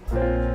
โ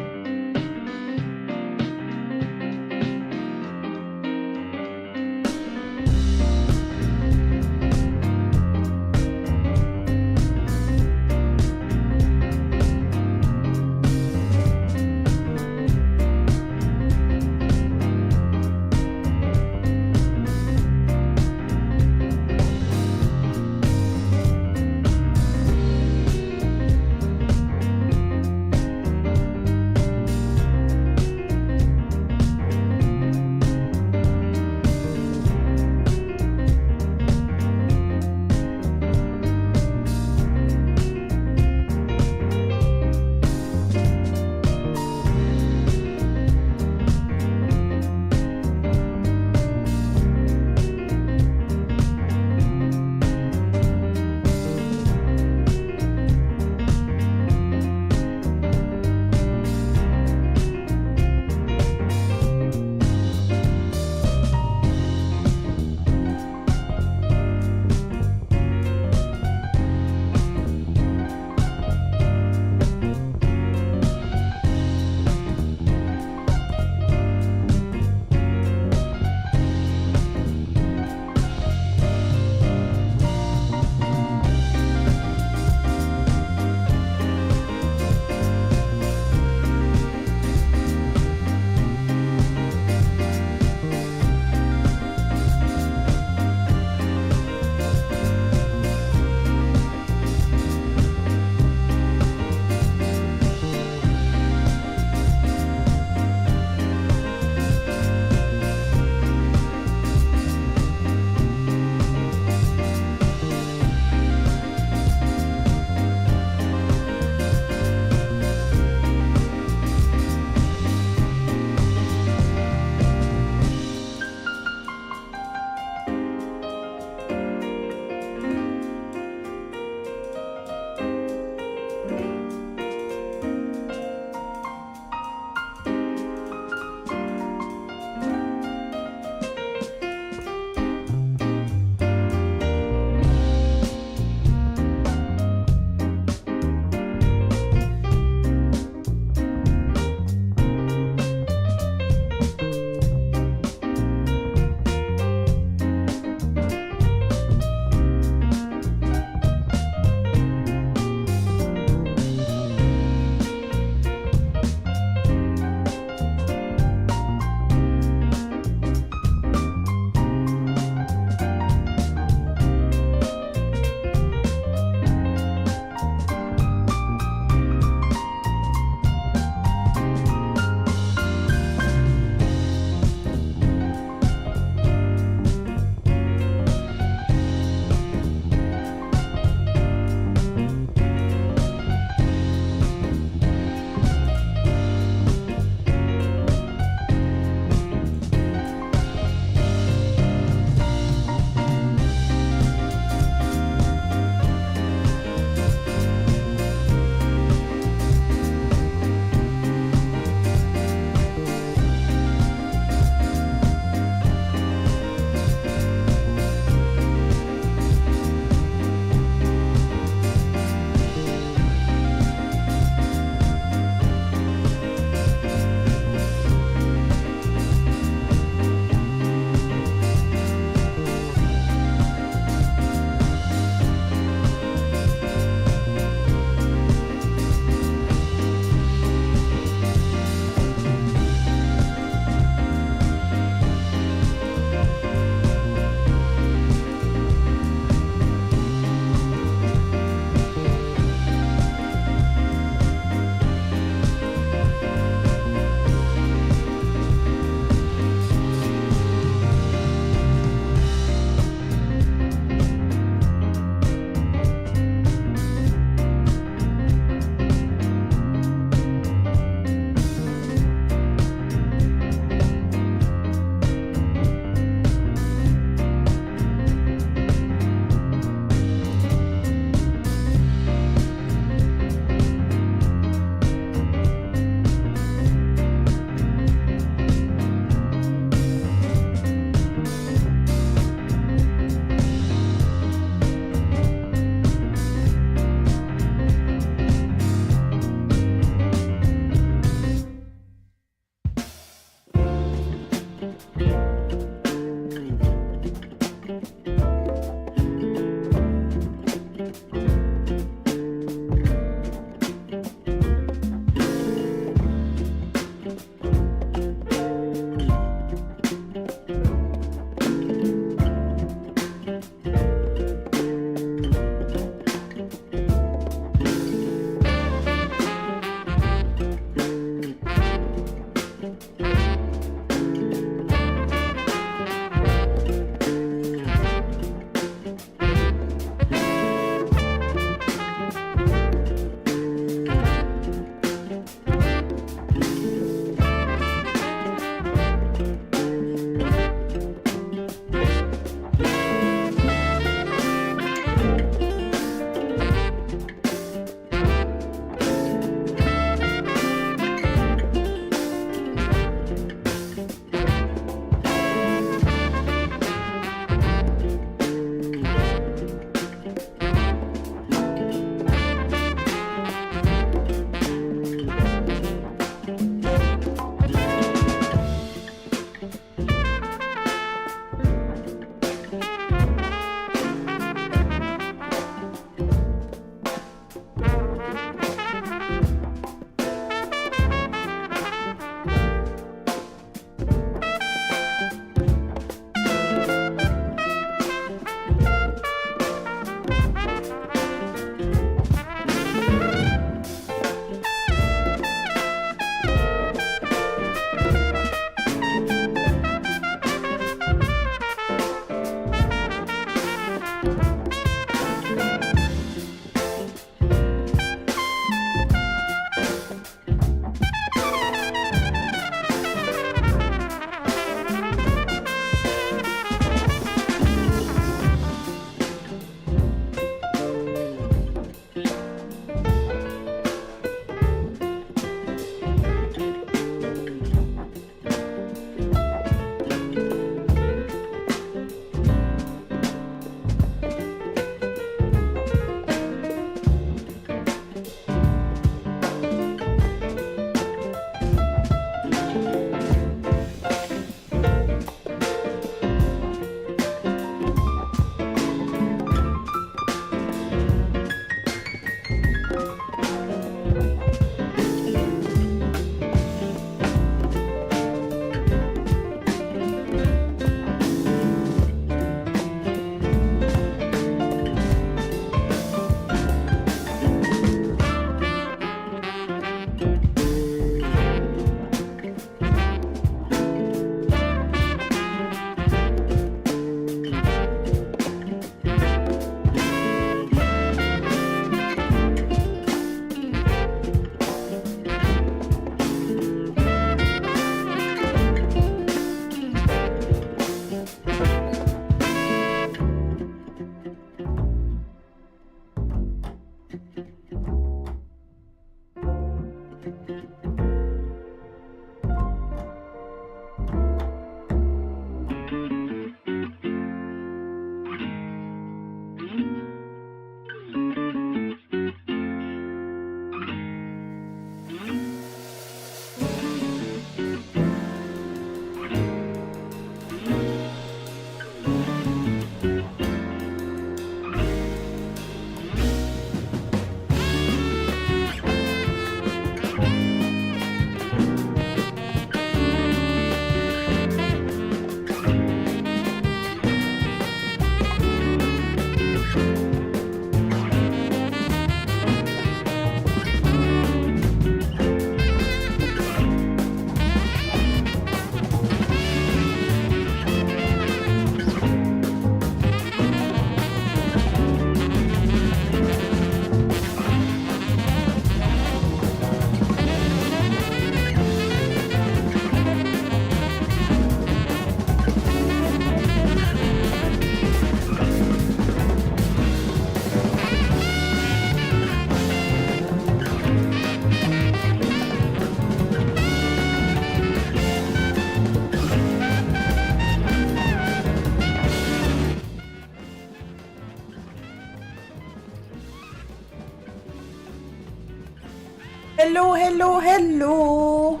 Hello, hello, hello.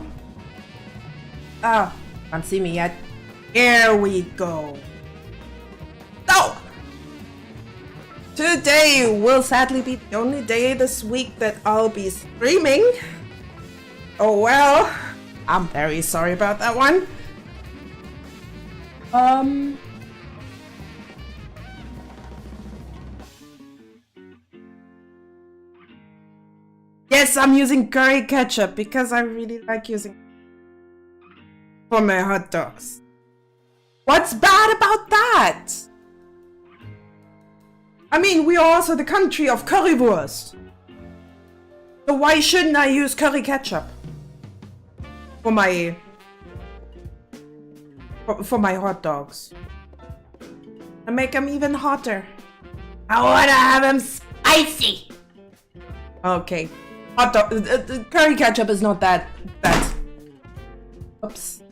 Ah, can't see me yet. Here we go. So, today will sadly be the only day this week that I'll be streaming. Oh well, I'm very sorry about that one. Yes, I'm using curry ketchup because I really like using for my hot dogs. What's bad about that? I mean, we are also the country of currywurst. So why shouldn't I use curry ketchup for my hot dogs? And make them even hotter. I wanna have them spicy. Okay. Hot dog, curry ketchup is not that bad. Oops.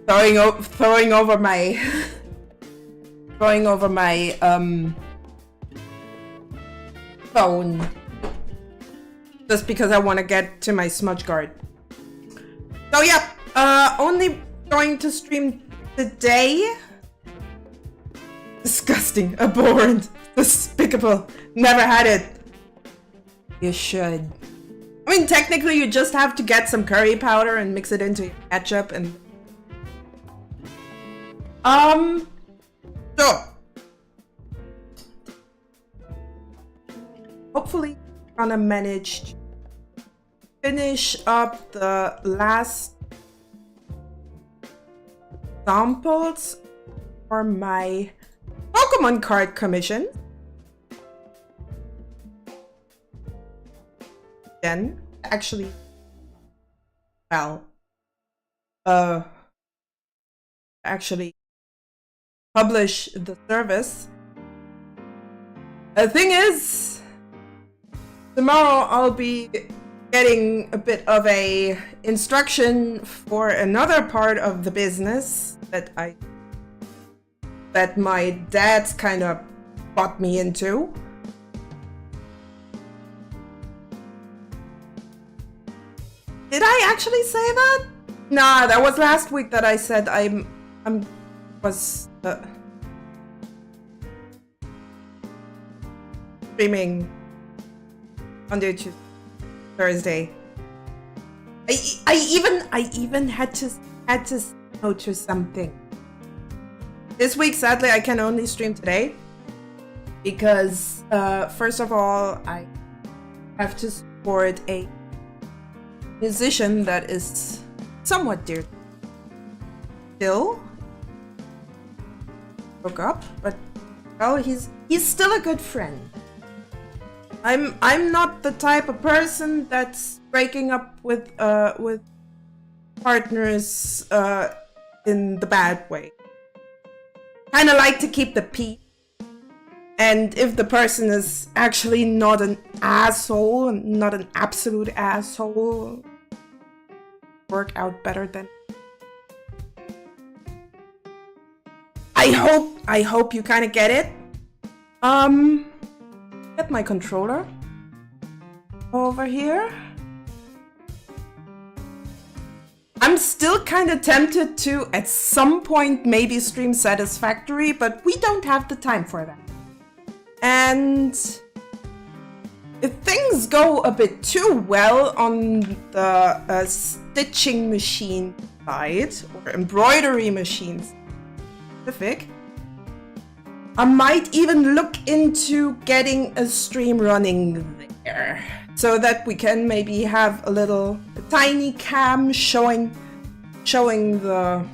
Throwing over my phone just because I want to get to my smudge guard. So yeah, only going to stream today. Disgusting, abhorrent, despicable. Never had it. You should. I mean, technically, you just have to get some curry powder and mix it into your ketchup and... So... Hopefully, I'm gonna manage to finish up the last samples for my Pokemon card commission. Then actually, well, actually publish the service. The thing is, tomorrow I'll be getting a bit of a instruction for another part of the business that my dad's kind of brought me into. Did I actually say that? Nah, that was last week that I said I was streaming on YouTube. Thursday. I even had to notice something. This week, sadly, I can only stream today because first of all, I have to support a musician that is somewhat dear. Still broke up, but well, he's still a good friend. I'm not the type of person that's breaking up with partners in the bad way. Kind of like to keep the peace. And if the person is actually not an asshole, not an absolute asshole, work out better than. I hope you kind of get it. Get my controller over here. I'm still kind of tempted to, at some point, maybe stream Satisfactory, but we don't have the time for that. And if things go a bit too well on the stitching machine side, or embroidery machines specific, I might even look into getting a stream running there, so that we can maybe have a tiny cam showing the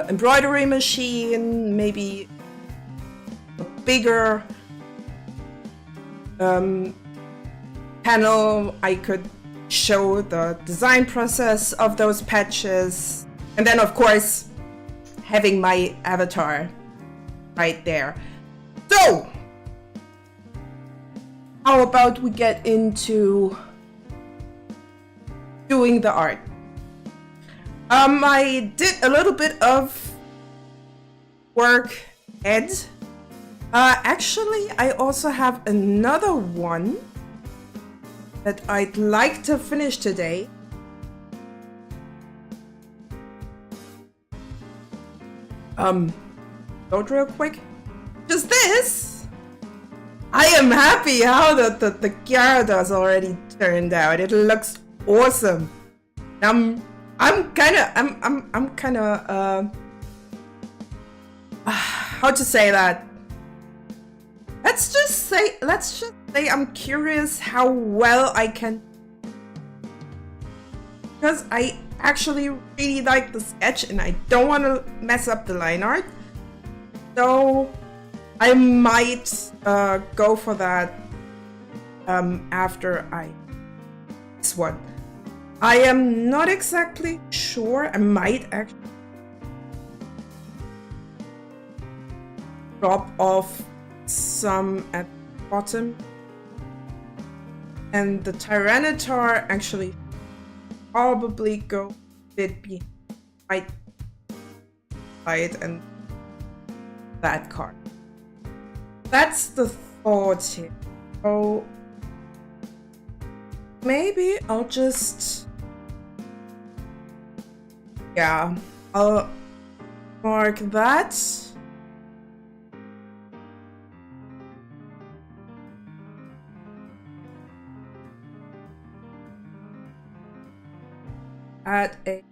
embroidery machine, maybe a bigger panel. I could show the design process of those patches, and then of course having my avatar right there. So how about we get into doing the art? I did a little bit of work actually I also have another one that I'd like to finish today. Load real quick. Just this. I am happy how the characters already turned out. It looks awesome. I'm kind of how to say that? Let's just say I'm curious how well I can, because I actually really like the sketch and I don't want to mess up the line art. So I might go for that after this one. I am not exactly sure. I might actually drop off some at the bottom, and the Tyranitar actually probably go a bit behind side and that card. That's the thought here. So maybe I'll just, yeah, I'll mark that. Add a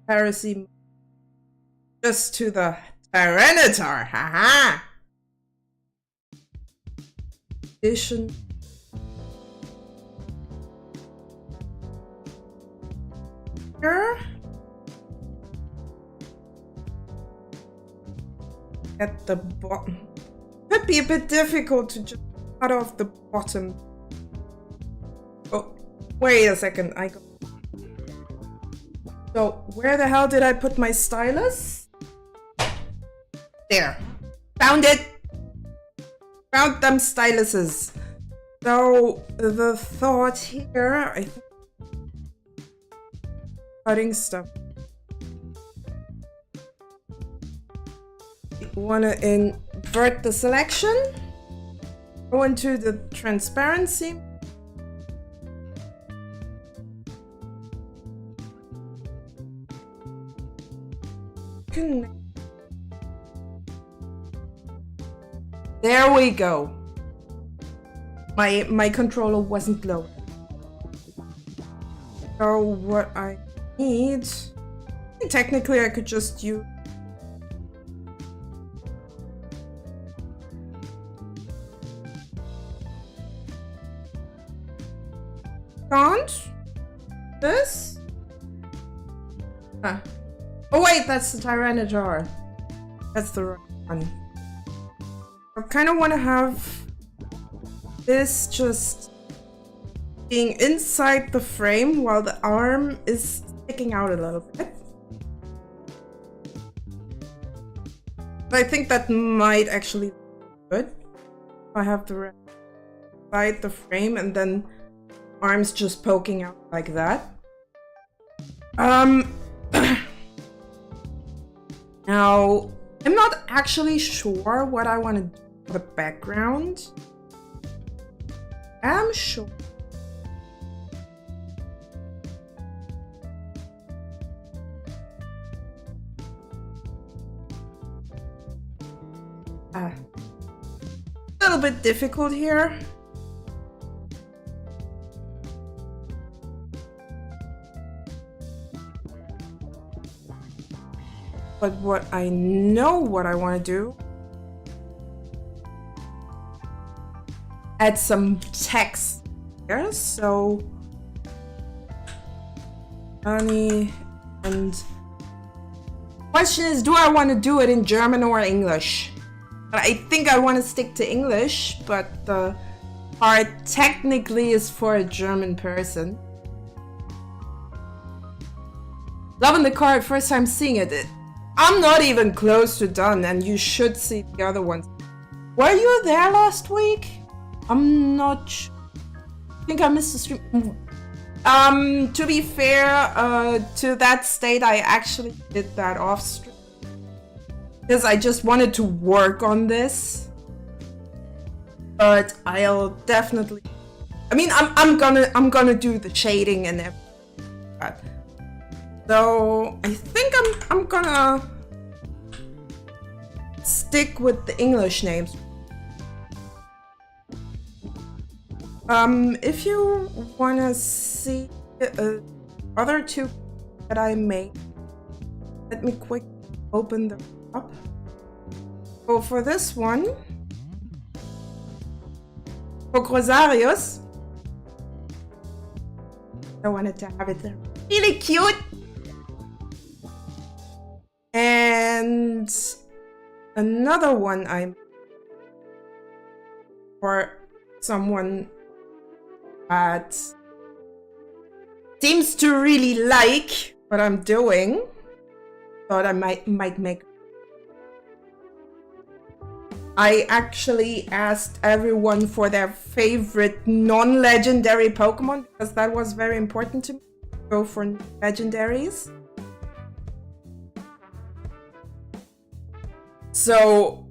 heresy just to the Tyranitar, haha. Addition. Here. At the bottom. Could be a bit difficult to just cut off the bottom. Oh, wait a second. So, where the hell did I put my stylus? There. Found it! Found them styluses. So, the thought here, I think, cutting stuff. You want to invert the selection. Go into the transparency. There we go. my controller wasn't loaded. So what I need, technically I could just use can't this? Oh wait, that's the Tyranitar. That's the right one. I kind of want to have this just being inside the frame while the arm is sticking out a little bit. I think that might actually be good. If I have the right side the frame and then arms just poking out like that. Now, I'm not actually sure what I want to do for the background. I'm sure. A little bit difficult here. But what I know what I want to do, add some text here. So, Annie, and question is, do I want to do it in German or English? I think I want to stick to English, but the part technically is for a German person. Loving the card, first time seeing it. I'm not even close to done, and you should see the other ones. Were you there last week? I'm not sure. I think I missed the stream. To be fair, to that state, I actually did that off stream. Because I just wanted to work on this. But I'll definitely... I mean, I'm gonna do the shading and everything. So I think I'm gonna stick with the English names. If you wanna see other two that I made, let me quick open them up. So for this one, for Crosarius, I wanted to have it there. Really cute. And another one I'm for someone that seems to really like what I'm doing. Thought I might make. I actually asked everyone for their favorite non-legendary Pokemon because that was very important to me. Go for legendaries. So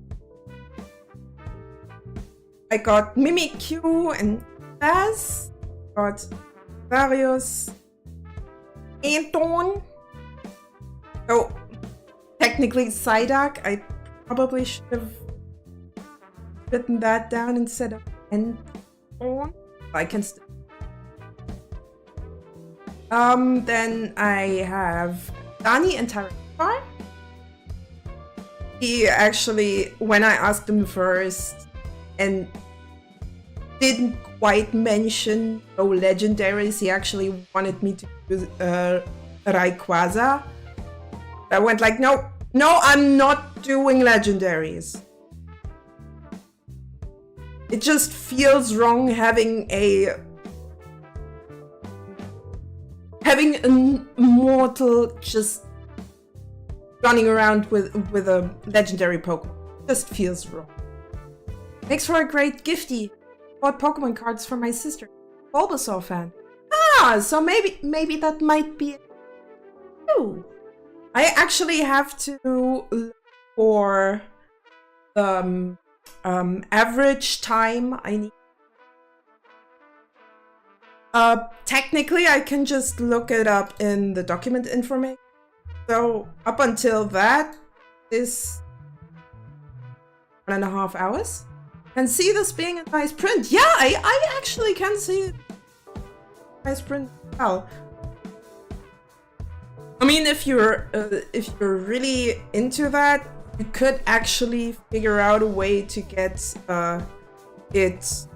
I got Mimikyu and Baz, got Varius, Anton. So technically Psyduck, I probably should have written that down instead of Anton. I can still. Then I have Dani and Tyranitar. He actually, when I asked him first and didn't quite mention no legendaries, he actually wanted me to use Rayquaza. I went like, no, I'm not doing legendaries. It just feels wrong having an immortal just running around with a legendary Pokemon. Just feels wrong. Makes for a great gifty. Bought Pokemon cards for my sister. Bulbasaur fan. Ah, so maybe that might be it. Oh. I actually have to look for the average time I need. Technically I can just look it up in the document information. So up until that is 1.5 hours. Can see this being a nice print. Yeah, I actually can see nice print. Well, I mean, if you're really into that, you could actually figure out a way to get it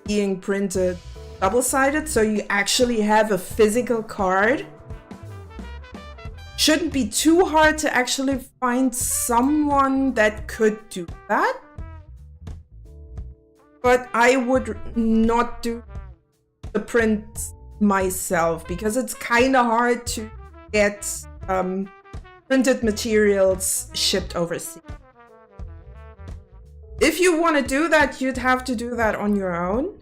being printed double-sided, so you actually have a physical card. Shouldn't be too hard to actually find someone that could do that. But I would not do the print myself because it's kind of hard to get printed materials shipped overseas. If you want to do that, you'd have to do that on your own.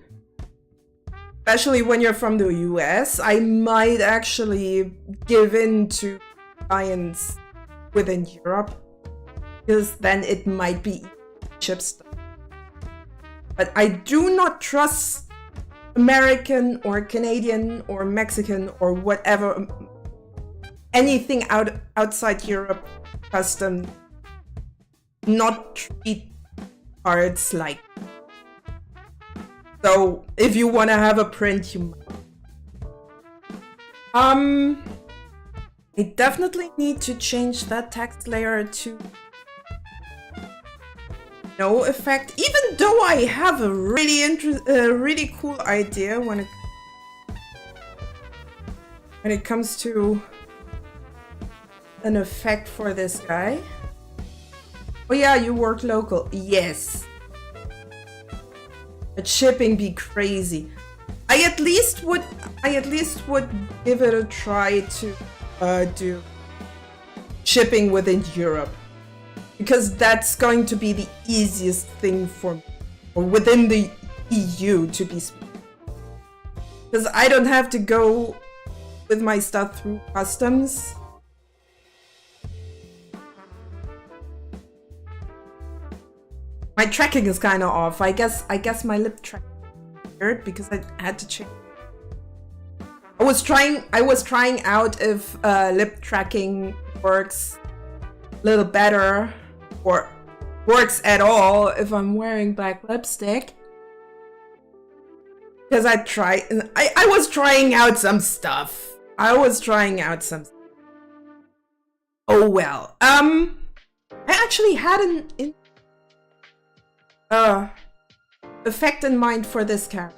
Especially when you're from the US. I might actually give in to clients within Europe, because then it might be ship stuff. But I do not trust American or Canadian or Mexican or whatever, anything outside Europe custom, not treat cards like. So if you want to have a print, you might. I definitely need to change that text layer to no effect, even though I have a really cool idea when it comes to an effect for this guy. Oh yeah, you work local. Yes. But shipping be crazy. I at least would give it a try to do shipping within Europe, because that's going to be the easiest thing for me, or within the EU to be speaking. Because I don't have to go with my stuff through customs. My tracking is kind of off. I guess my lip tracking is weird because I had to change. I was trying out if lip tracking works a little better or works at all if I'm wearing black lipstick. Because I was trying out some stuff. Oh well. I actually had an effect in mind for this character.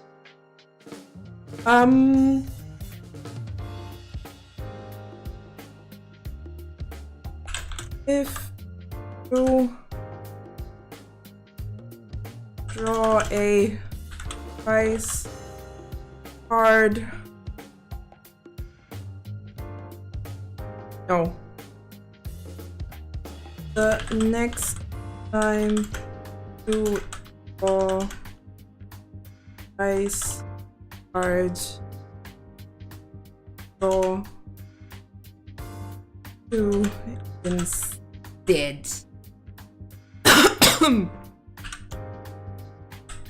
If you draw a price card, no, the next time you draw price card, draw two instead.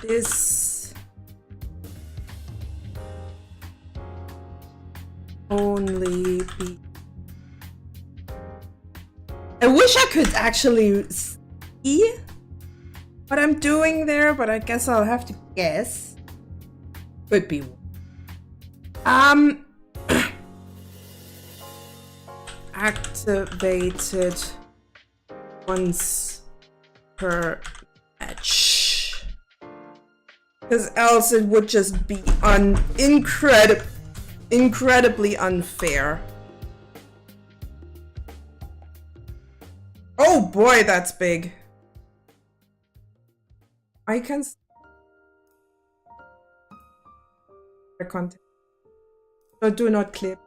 This only be. I wish I could actually see what I'm doing there, but I guess I'll have to guess. Could be. Activated once per match, because else it would just be incredibly unfair. Oh boy, that's big. I can content, so do not clip.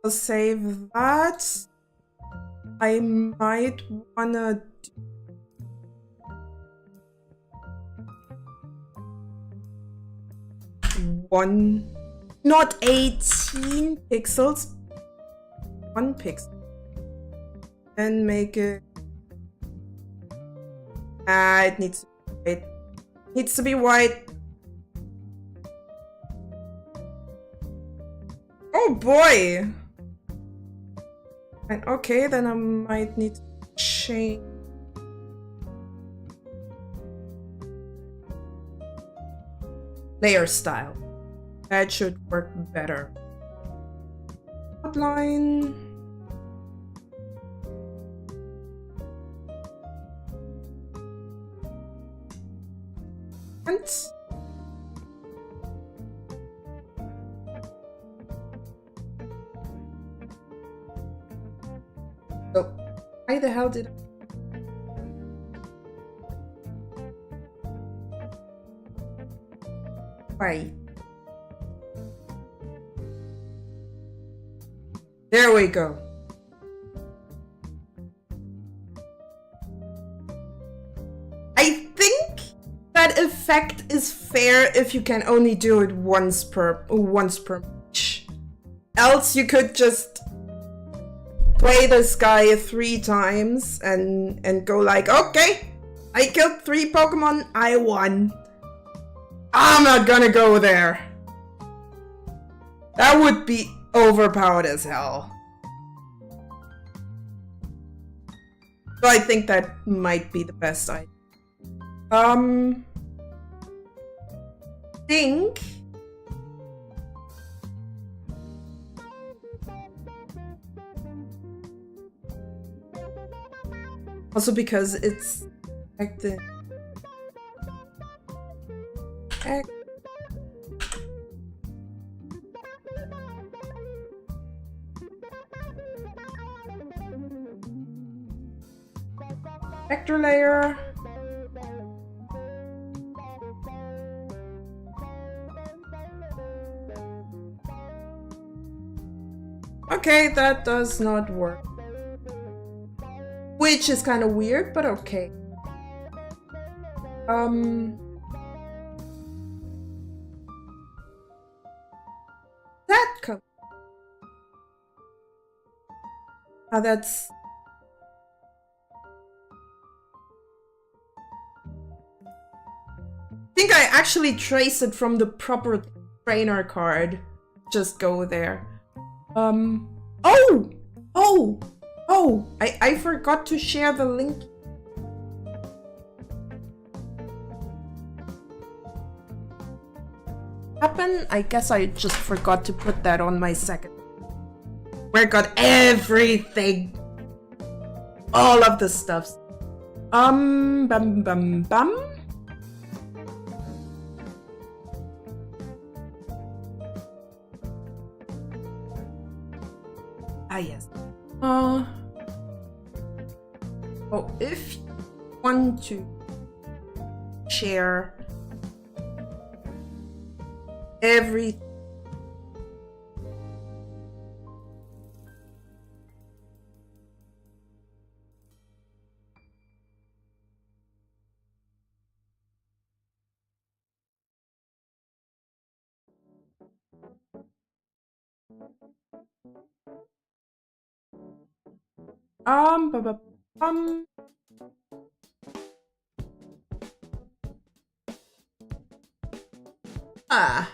I'll save that. I might wanna do one, not 18 pixels, 1 pixel, and make it. It needs to be white. Needs to be white. Oh boy. And okay, then I might need to change. Layer style. That should work better. Outline. And so, why the hell did I? Why? There we go. I think that effect is fair if you can only do it once per match. Else you could just play this guy 3 times and go like, okay, I killed 3 Pokemon, I won. I'm not gonna go there. That would be overpowered as hell. So I think that might be the best idea. Think also because it's like the vector layer. Okay, that does not work. Which is kind of weird, but okay. That color. Oh, that's... I think I actually trace it from the proper trainer card. Just go there. I forgot to share the link. I guess I just forgot to put that on my second. Where I got everything. All of the stuffs. Bum bum bum. Ah, yes. Oh, if you want to share everything. Ah.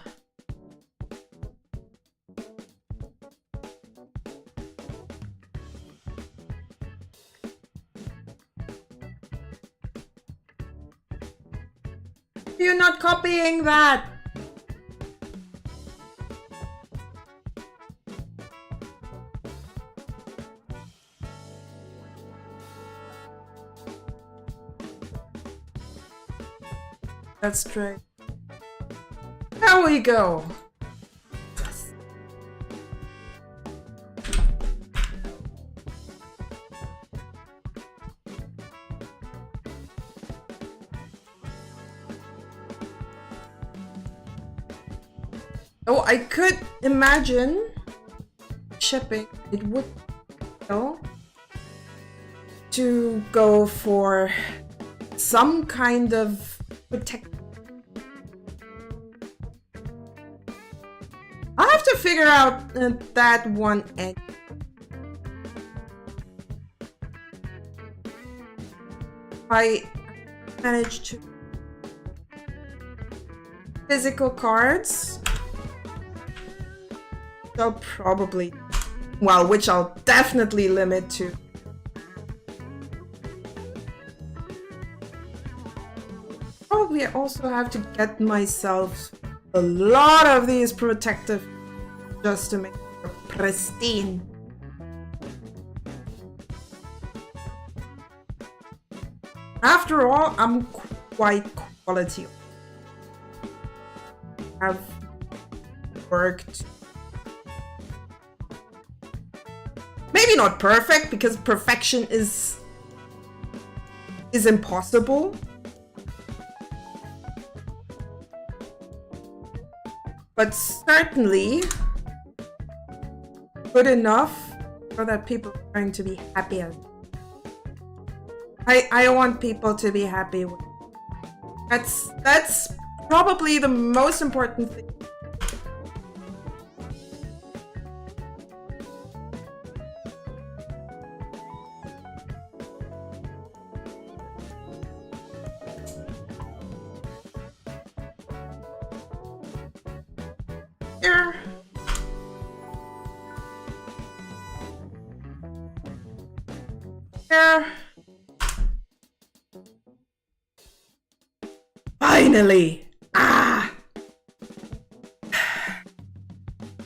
You're not copying that. That's true. There we go. Yes. Oh, I could imagine shipping. It would go to go for some kind of protect. I'll have to figure out that one egg. I managed to physical cards. So probably, well, which I'll definitely limit to probably also have to get myself a lot of these protective just to make it pristine. After all, I'm quite quality. I've worked. Maybe not perfect, because perfection is impossible. But certainly good enough so that people are going to be happy. I want people to be happy with. That's probably the most important thing. Here. Here. Finally! Ah!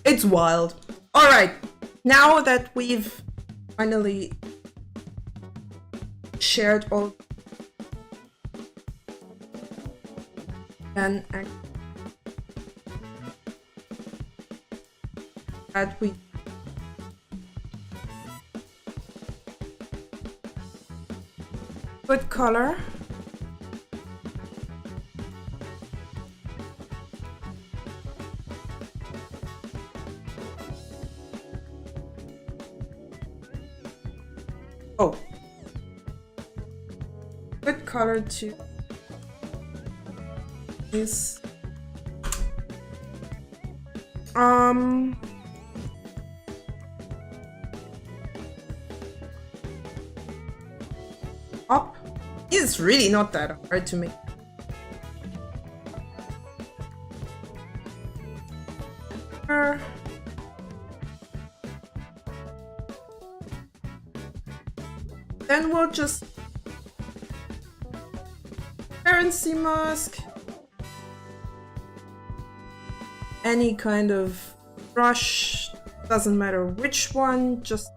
It's wild. Alright, now that we've finally shared all, and that we good color. Oh, good color to this. Up is really not that hard to make. Then we'll just transparency mask, any kind of brush, doesn't matter which one, just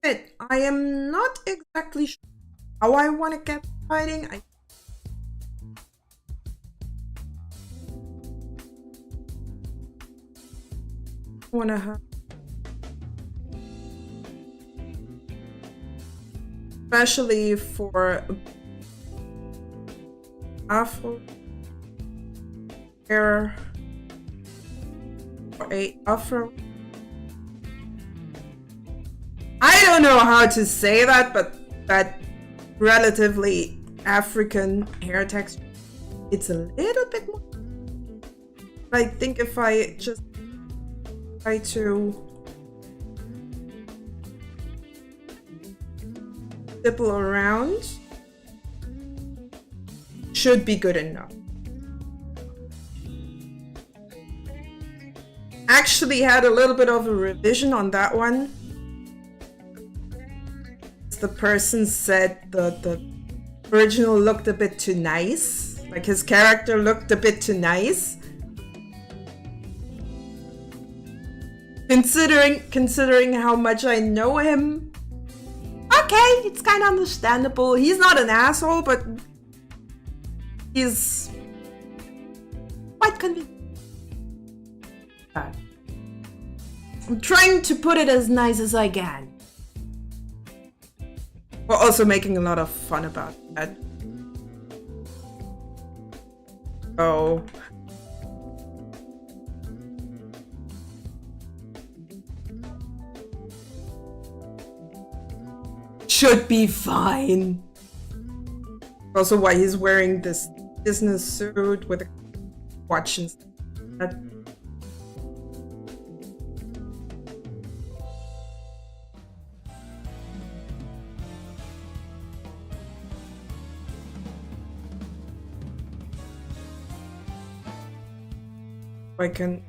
it. I am not exactly sure how I want to get fighting. I want to have, especially for afro hair, or a afro. I don't know how to say that, but that relatively African hair texture, it's a little bit more. I think if I just try to stipple around, should be good enough. Actually had a little bit of a revision on that one. The person said the original looked a bit too nice, like his character looked a bit too nice. Considering how much I know him, okay, it's kind of understandable. He's not an asshole, but he's quite convincing. I'm trying to put it as nice as I can. We're also making a lot of fun about that. Oh. Should be fine. Also why he's wearing this business suit with a watch and stuff. I can.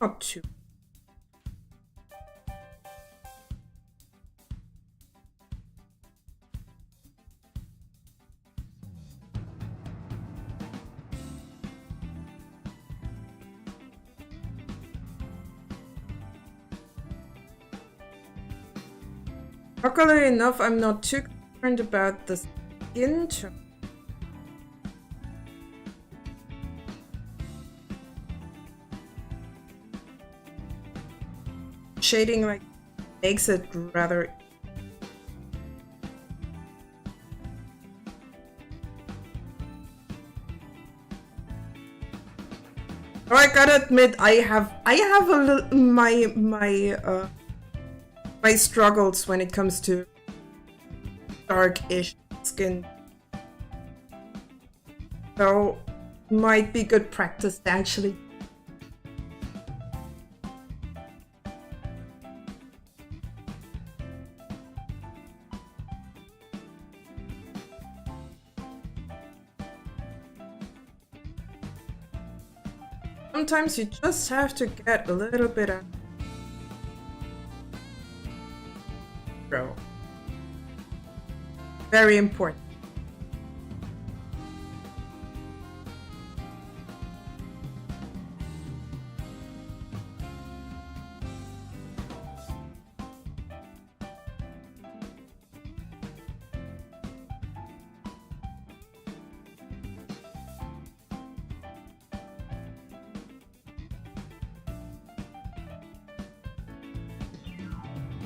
Not too. Luckily enough, I'm not too concerned about the skin tone. Shading like makes it rather. Oh, I gotta admit, I have a little my struggles when it comes to dark-ish skin. So might be good practice actually. Sometimes you just have to get a little bit of bro. Very important.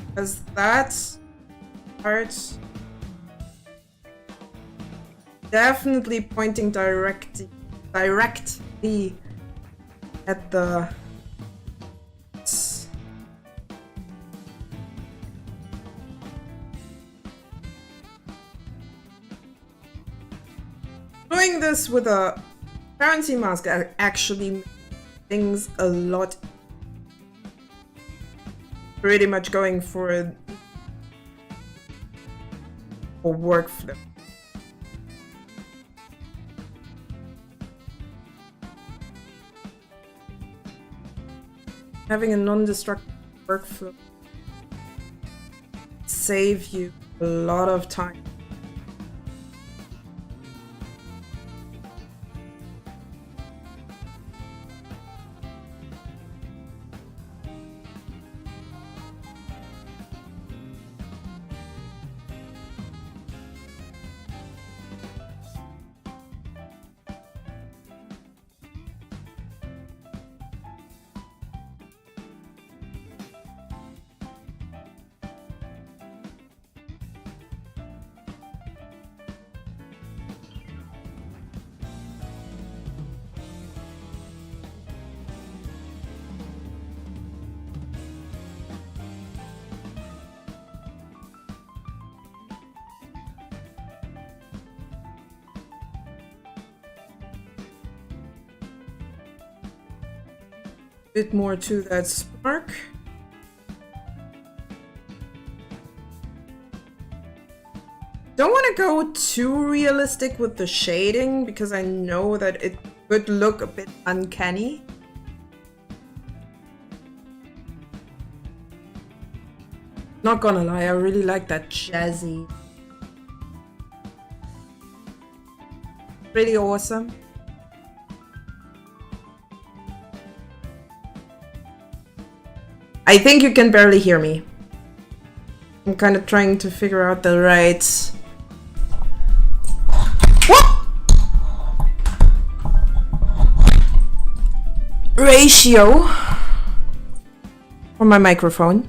Because that part definitely pointing directly at the doing this with a transparency mask actually makes things a lot. Pretty much going for a workflow. Having a non-destructive workflow saves you a lot of time. Bit more to that spark. Don't want to go too realistic with the shading because I know that it could look a bit uncanny. Not gonna lie, I really like that jazzy. Really awesome. I think you can barely hear me. I'm kind of trying to figure out the right... ratio for my microphone.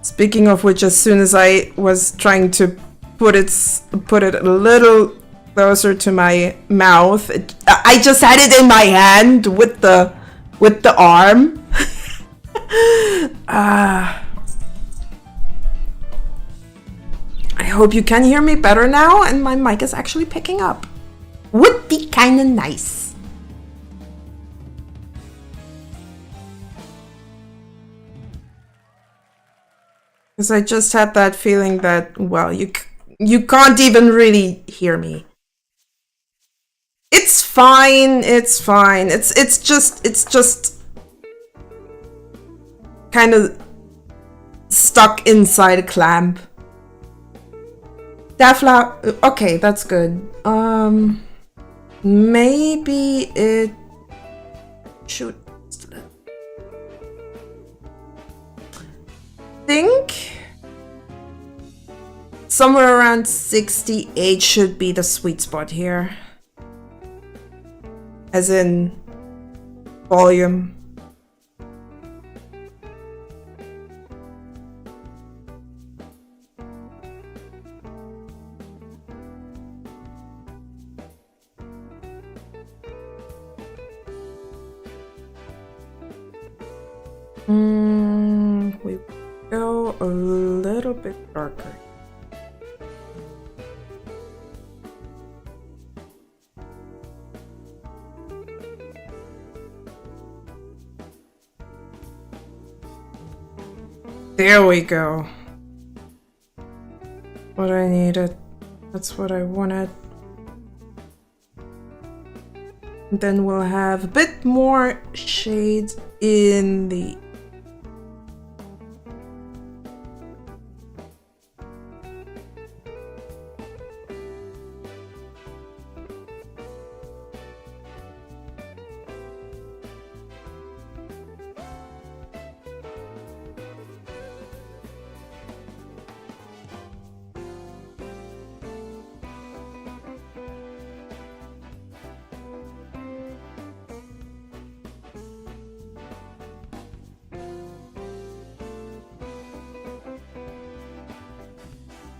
Speaking of which, as soon as I was trying to put it a little closer to my mouth, I just had it in my hand with the arm. I hope you can hear me better now and my mic is actually picking up. Would be kind of nice. Because I just had that feeling that, well, you can't even really hear me. It's fine. It's fine. It's just kind of stuck inside a clamp. Daffla, okay, that's good. Maybe it should think somewhere around 68 should be the sweet spot here. As in volume. We go a little bit darker. There we go. What I needed. That's what I wanted. And then we'll have a bit more shades in the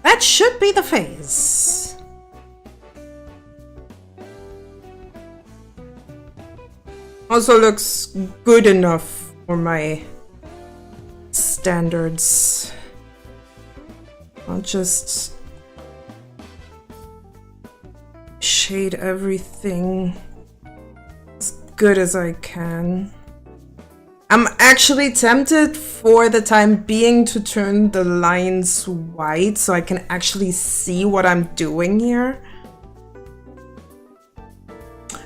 that should be the phase. Also looks good enough for my standards. I'll just shade everything as good as I can. I'm actually tempted for the time being to turn the lines white so I can actually see what I'm doing here.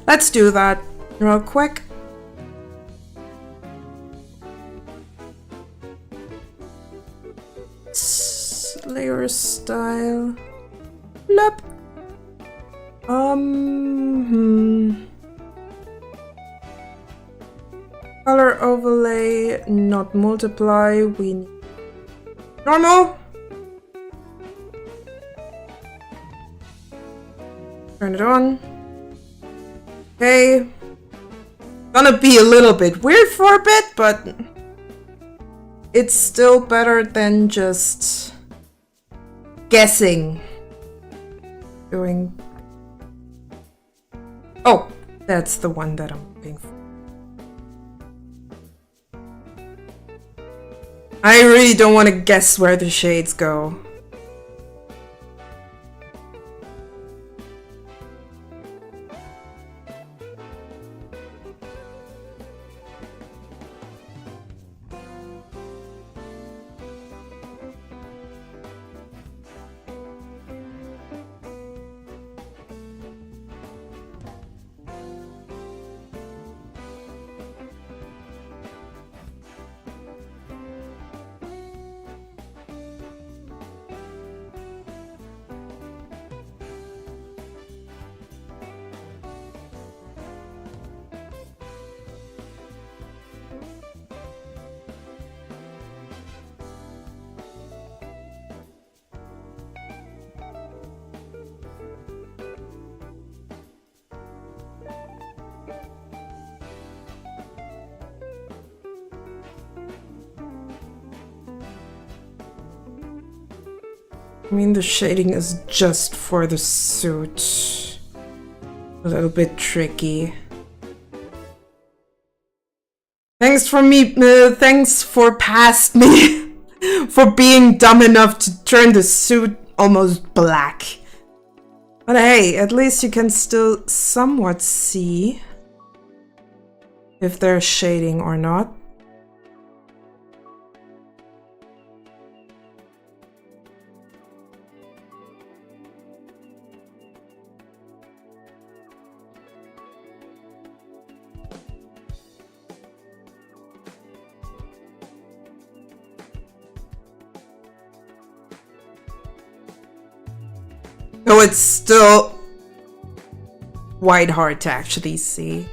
Let's do that real quick. Layer style. Blip. Color overlay, not multiply. We need normal. Turn it on. Okay. Gonna be a little bit weird for a bit, but it's still better than just guessing. Doing. Oh, that's the one that I'm looking for. I really don't want to guess where the shades go. I mean, the shading is just for the suit. A little bit tricky. Thanks for past me for being dumb enough to turn the suit almost black. But hey, at least you can still somewhat see if there's shading or not. Though it's still quite hard to actually see.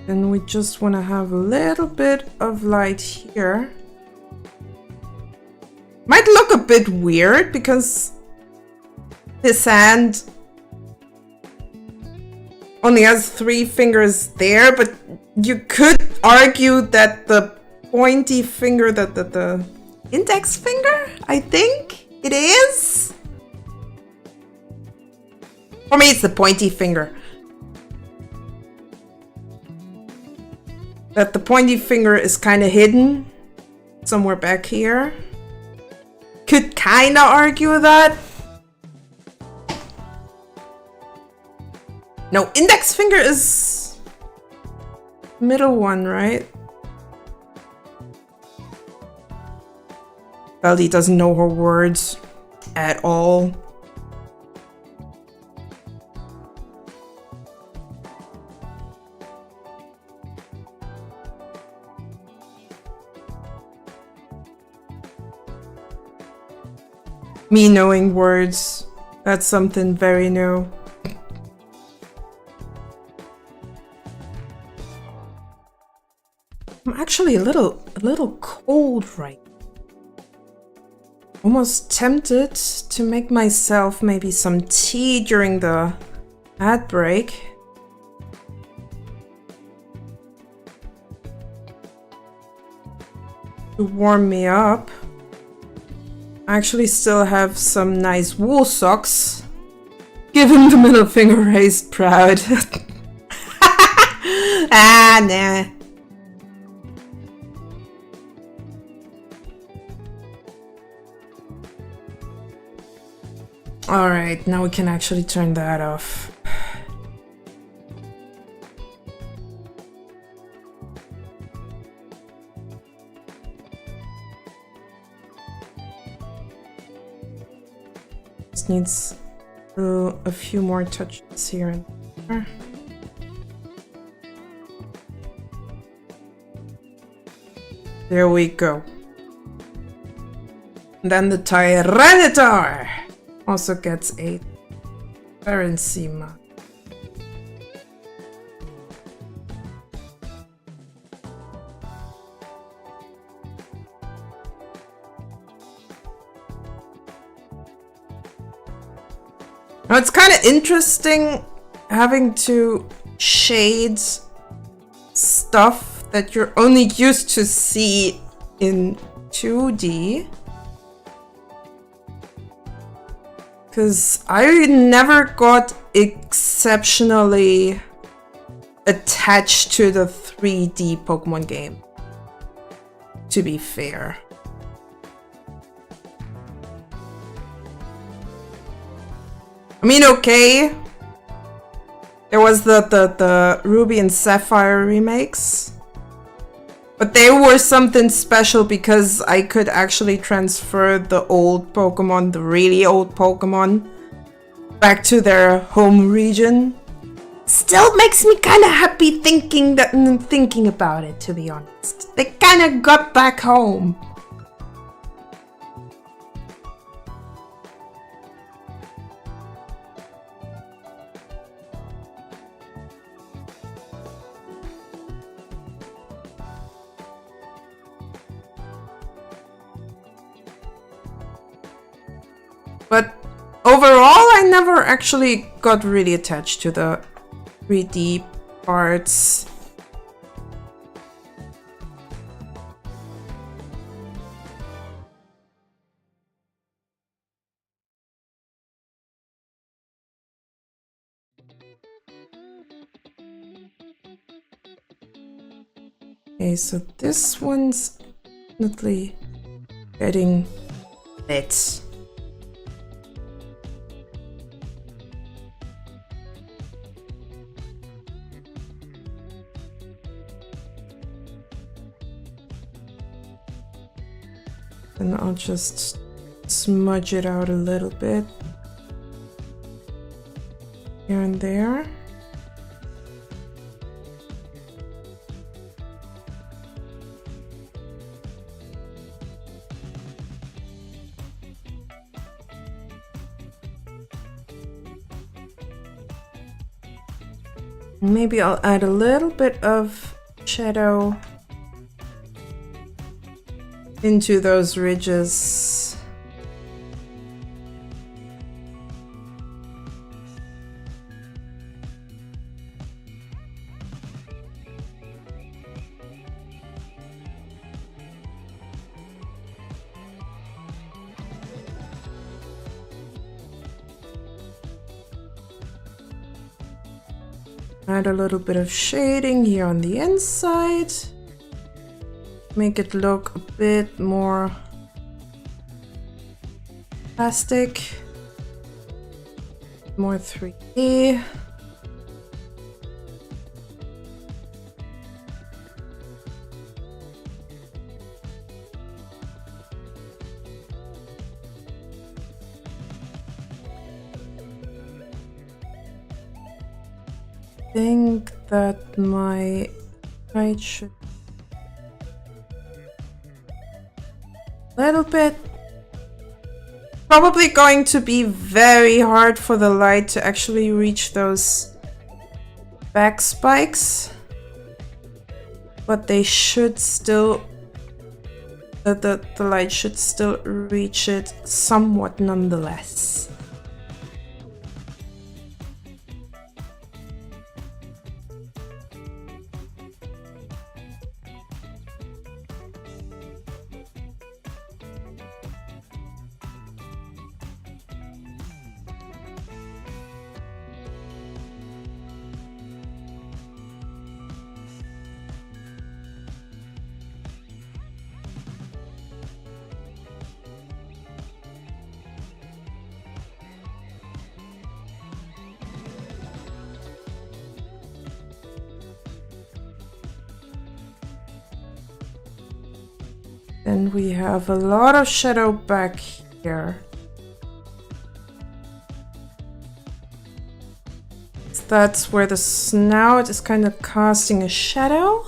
And we just want to have a little bit of light here. Might look a bit weird because this hand only has 3 fingers there, but you could argue that the pointy finger, the index finger, I think it is. For me, it's the pointy finger. That the pointy finger is kind of hidden somewhere back here. Could kind of argue that. No, index finger is middle one, right? Belly doesn't know her words at all. Me knowing words, that's something very new. I'm actually a little cold right now. Almost tempted to make myself maybe some tea during the ad break. To warm me up. I actually still have some nice wool socks. Give him the middle finger raised proud. Ah, nah. Alright, now we can actually turn that off. This needs a few more touches here and there. There we go. And then the Tyranitar also gets a currency mark. Now it's kind of interesting having to shade stuff that you're only used to see in 2D. Because I never got exceptionally attached to the 3D Pokemon game, to be fair. I mean, okay, there was the Ruby and Sapphire remakes, but they were something special because I could actually transfer the old Pokemon, the really old Pokemon, back to their home region. Still makes me kind of happy thinking about it, to be honest. They kind of got back home. But overall, I never actually got really attached to the 3D parts. Okay, so this one's definitely getting lit. And I'll just smudge it out a little bit here and there. Maybe I'll add a little bit of shadow into those ridges. Add a little bit of shading here on the inside. Make it look a bit more plastic, more 3D. I think that my light should a little bit. Probably going to be very hard for the light to actually reach those back spikes, but they should still, the light should still reach it somewhat nonetheless. And we have a lot of shadow back here. So that's where the snout is kind of casting a shadow.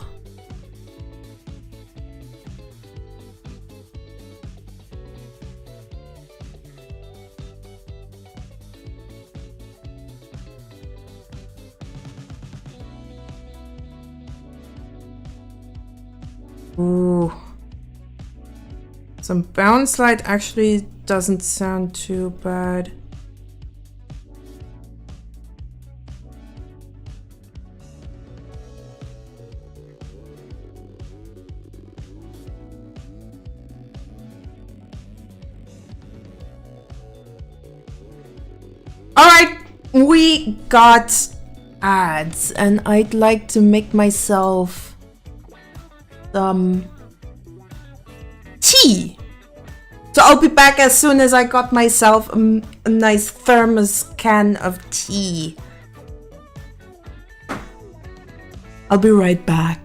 Ooh. Some bounce light actually doesn't sound too bad. Alright, we got ads and I'd like to make myself some tea. So I'll be back as soon as I got myself a nice thermos can of tea. I'll be right back.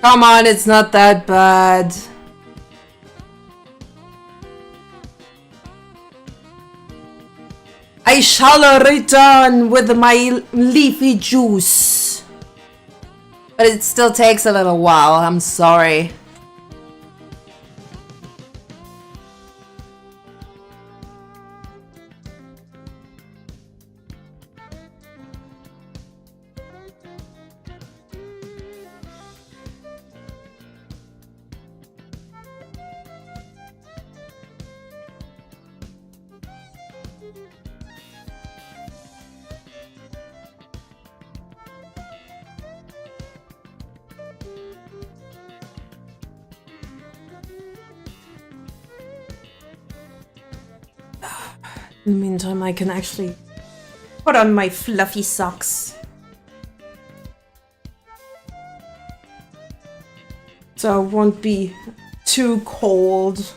Come on, it's not that bad. I shall return with my leafy juice. But it still takes a little while, I'm sorry. In the meantime, I can actually put on my fluffy socks. So it won't be too cold.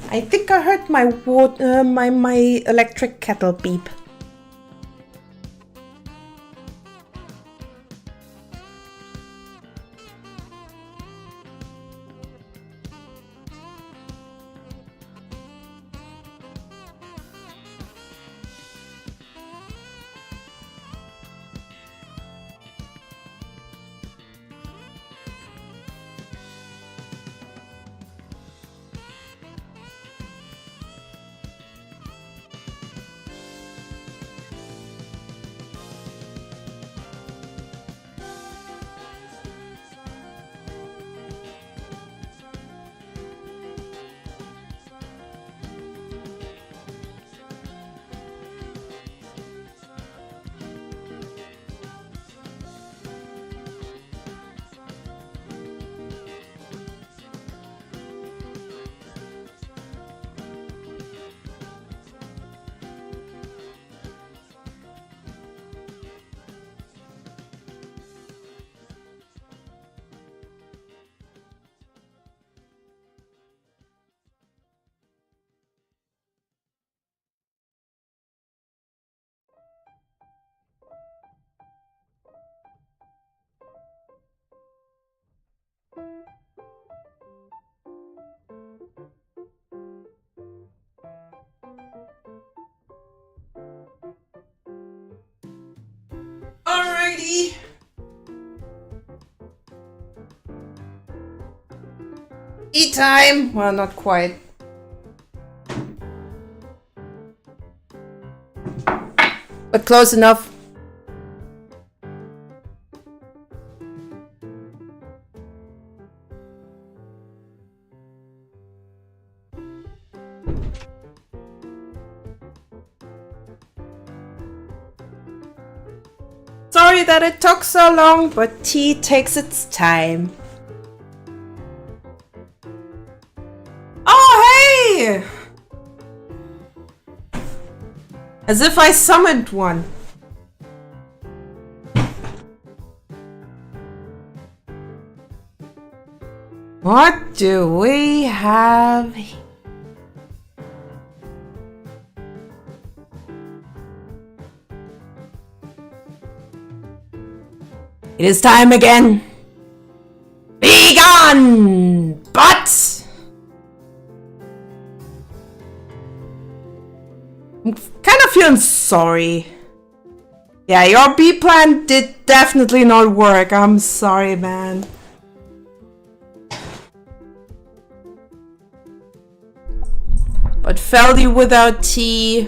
I think I heard my my electric kettle beep. Alrighty. Eat time! Well, not quite. But close enough. Sorry that it took so long, but tea takes its time. Oh, hey! As if I summoned one. What do we have here? It is time again. Be gone! But I'm kind of feeling sorry. Yeah, your B plan did definitely not work. I'm sorry, man. But Feldy without tea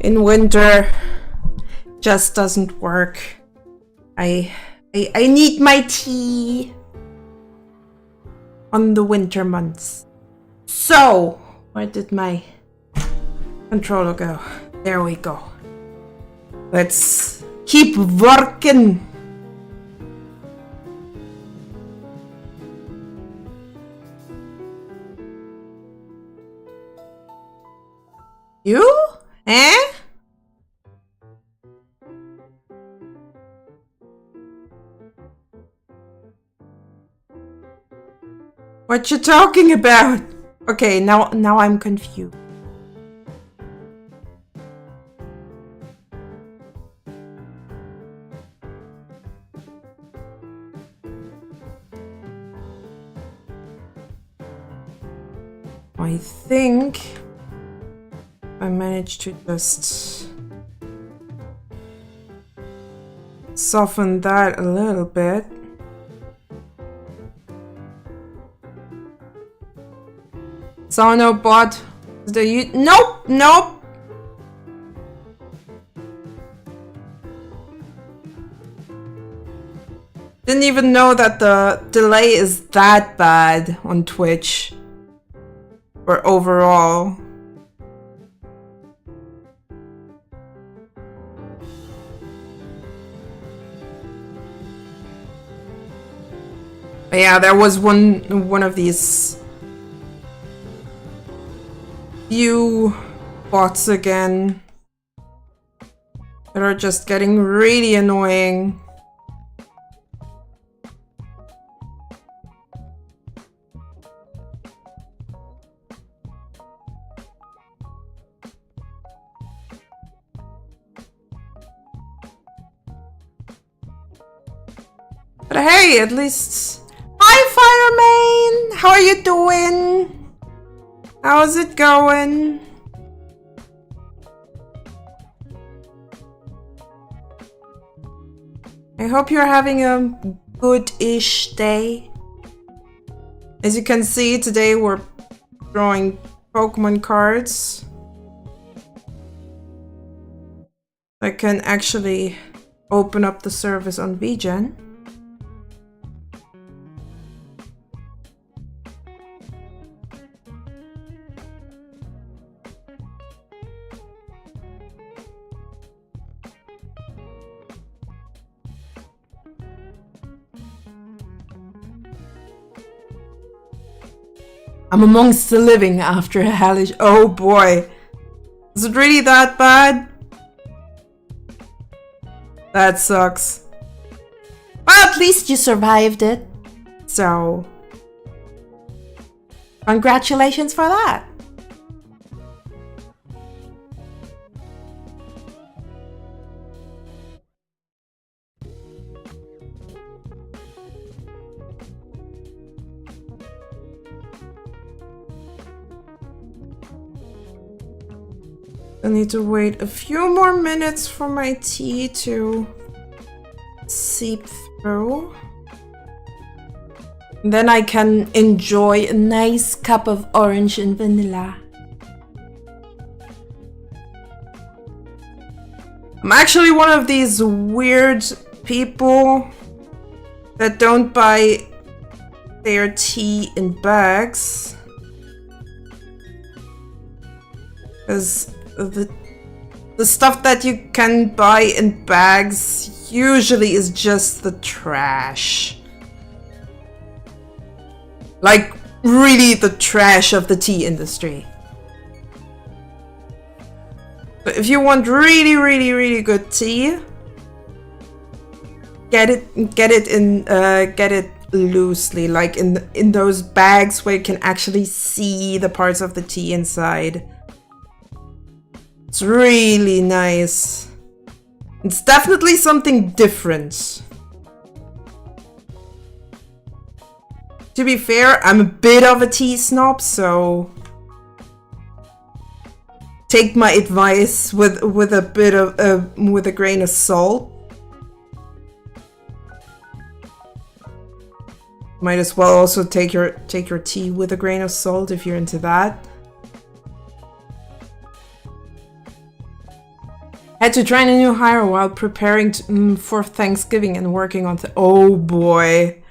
in winter just doesn't work. I need my tea on the winter months. So, where did my controller go? There we go. Let's keep working. You? Eh? What you talking about? Okay, now I'm confused. I think I managed to just soften that a little bit. Sono bot. Nope, nope. Didn't even know that the delay is that bad on Twitch. Or overall. But yeah, there was one of these few bots again that are just getting really annoying. But hey, at least... Hi, Fireman! How are you doing? How's it going? I hope you're having a good-ish day. As you can see, today we're drawing Pokemon cards. I can actually open up the service on VGen. I'm amongst the living after a hellish... Oh boy. Is it really that bad? That sucks. Well, at least you survived it. So... congratulations for that. I need to wait a few more minutes for my tea to seep through. Then I can enjoy a nice cup of orange and vanilla. I'm actually one of these weird people that don't buy their tea in bags. Because the stuff that you can buy in bags usually is just the trash. Like, really the trash of the tea industry. But if you want really, really, really good tea, get it loosely, like in those bags where you can actually see the parts of the tea inside. It's really nice. It's definitely something different. To be fair, I'm a bit of a tea snob, so take my advice with a bit of with a grain of salt. Might as well also take your tea with a grain of salt if you're into that. Had to try a new hire while preparing for Thanksgiving and working on oh boy.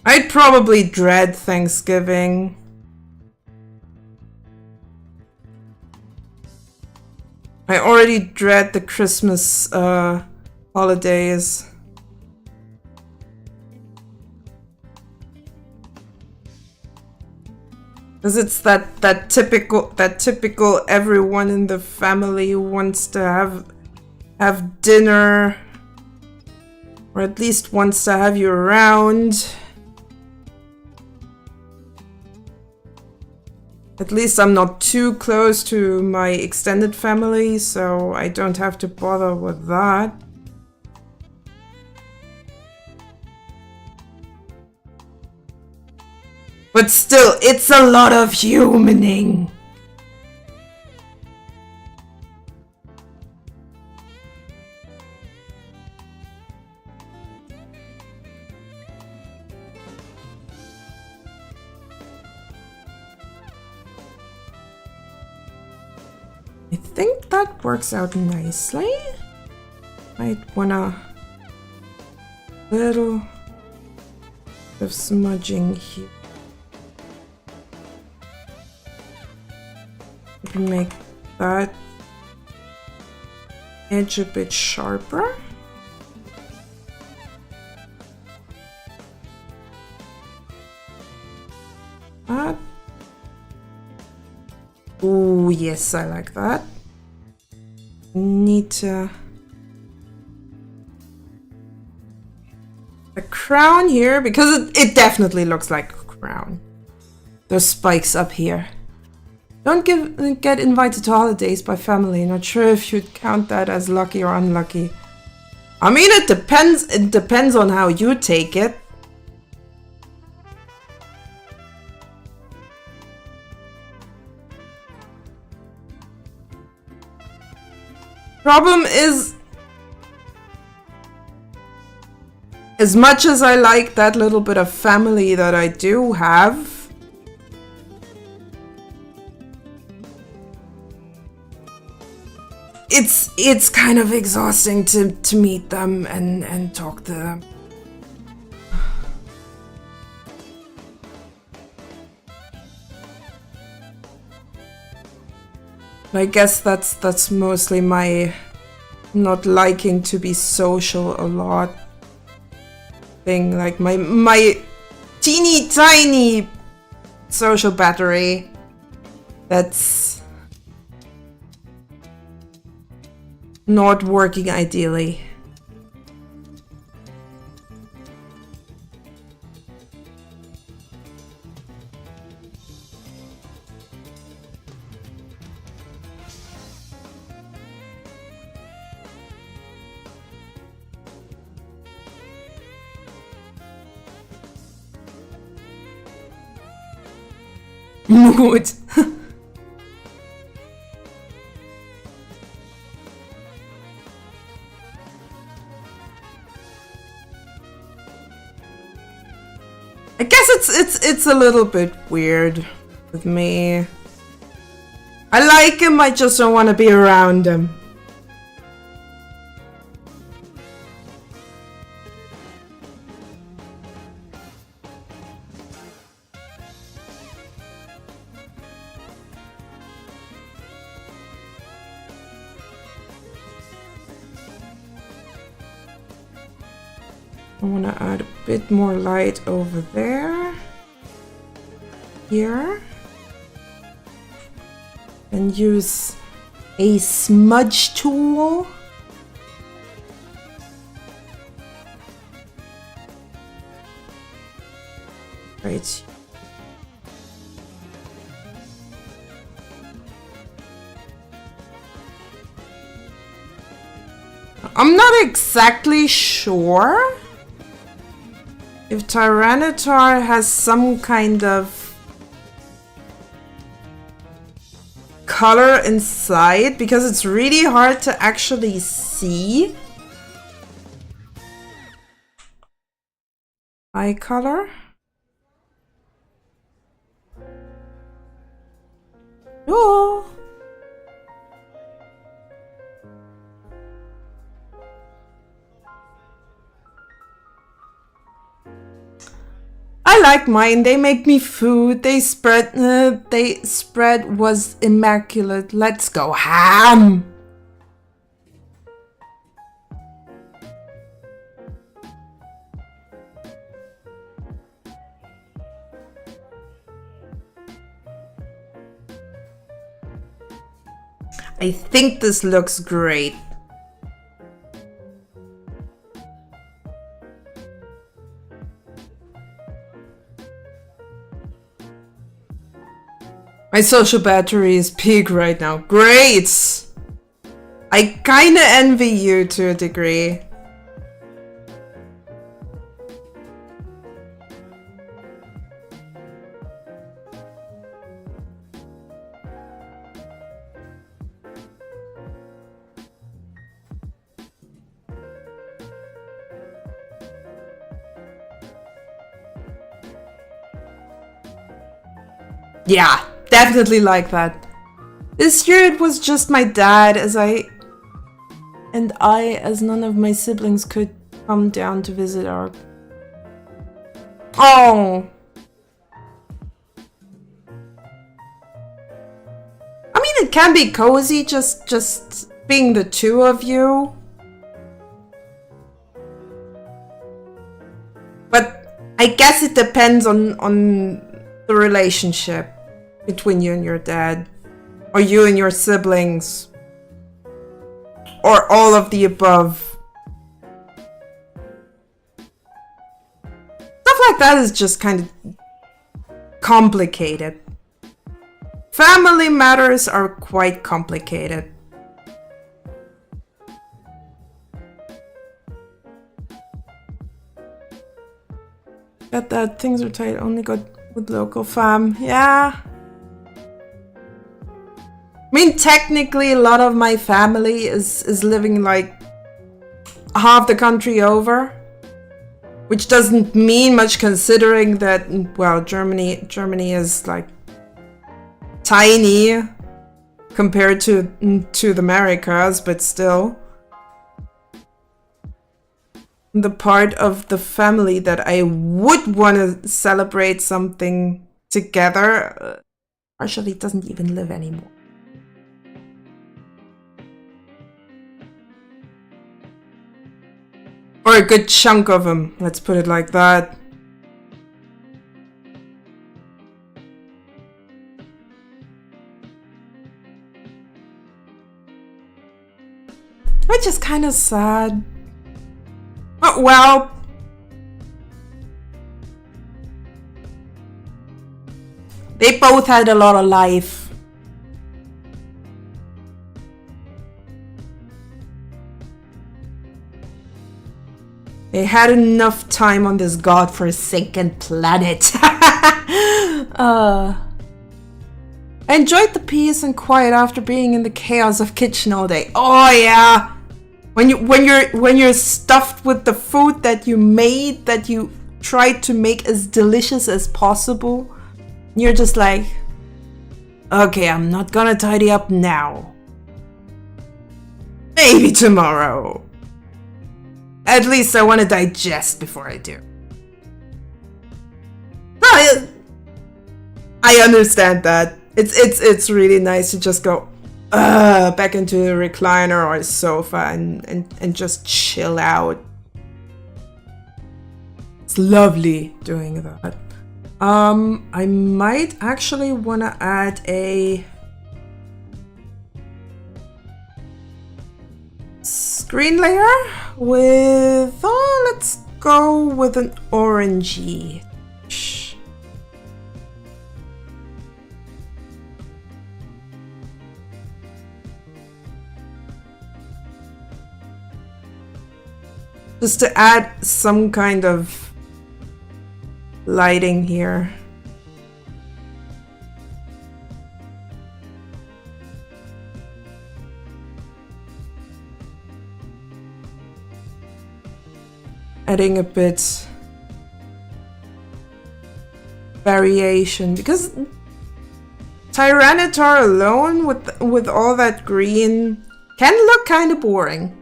I'd probably dread Thanksgiving. I already dread the Christmas holidays. Because it's that typical everyone in the family wants to have dinner Or at least wants to have you around. At least I'm not too close to my extended family, so I don't have to bother with that. But still, it's a lot of humaning. I think that works out nicely. Might wanna little bit of smudging here. Make that edge a bit sharper. That. Oh yes, I like that. Need to a crown here because it definitely looks like a crown. Those spikes up here. Don't get invited to holidays by family. Not sure if you'd count that as lucky or unlucky. I mean, it depends. It depends on how you take it. Problem is, as much as I like that little bit of family that I do have, it's kind of exhausting to meet them and talk to them. I guess that's mostly my not liking to be social a lot thing. Like my teeny tiny social battery that's not working ideally. Mood. I guess it's a little bit weird with me. I like him, I just don't want to be around him. I want to add a bit more light over there, here, and use a smudge tool. Right. I'm not exactly sure if Tyranitar has some kind of color inside, because it's really hard to actually see eye color. Oh. I like mine. They make me food. They spread was immaculate. Let's go ham. I think this looks great. social battery is peak right now. Great! I kinda envy you to a degree. Yeah, definitely like that. This year it was just my dad as none of my siblings could come down to visit our... Oh! I mean, it can be cozy just being the two of you. But I guess it depends on the relationship between you and your dad, or you and your siblings, or all of the above. Stuff like that is just kind of complicated. Family matters are quite complicated. Got that, things are tight, only got with local fam. Yeah. I mean, technically, a lot of my family is living like half the country over, which doesn't mean much considering that, well, Germany is like tiny compared to the Americas, but still. The part of the family that I would want to celebrate something together partially doesn't even live anymore. Or a good chunk of them, let's put it like that. Which is kind of sad. Oh, well. They both had a lot of life. They had enough time on this godforsaken planet. I enjoyed the peace and quiet after being in the chaos of kitchen all day. Oh yeah. When you're stuffed with the food that you made, that you tried to make as delicious as possible, you're just like, okay, I'm not gonna tidy up now. Maybe tomorrow. At least I want to digest before I do. I understand that. It's really nice to just go back into the recliner or a sofa and just chill out. It's lovely doing that. I might actually want to add a screen layer with, let's go with an orangey. Just to add some kind of lighting here. Adding a bit variation, because Tyranitar alone with all that green can look kind of boring.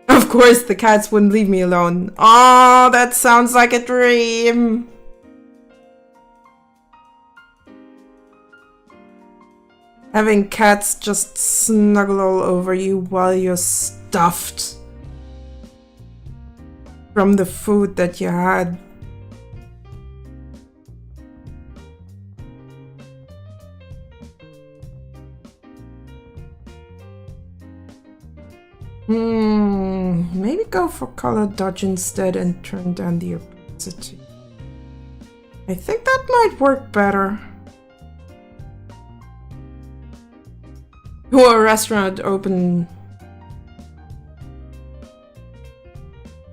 Of course, the cats wouldn't leave me alone. Oh, that sounds like a dream. Having cats just snuggle all over you while you're stuffed from the food that you had. Maybe go for color dodge instead and turn down the opacity. I think that might work better. Oh, a restaurant open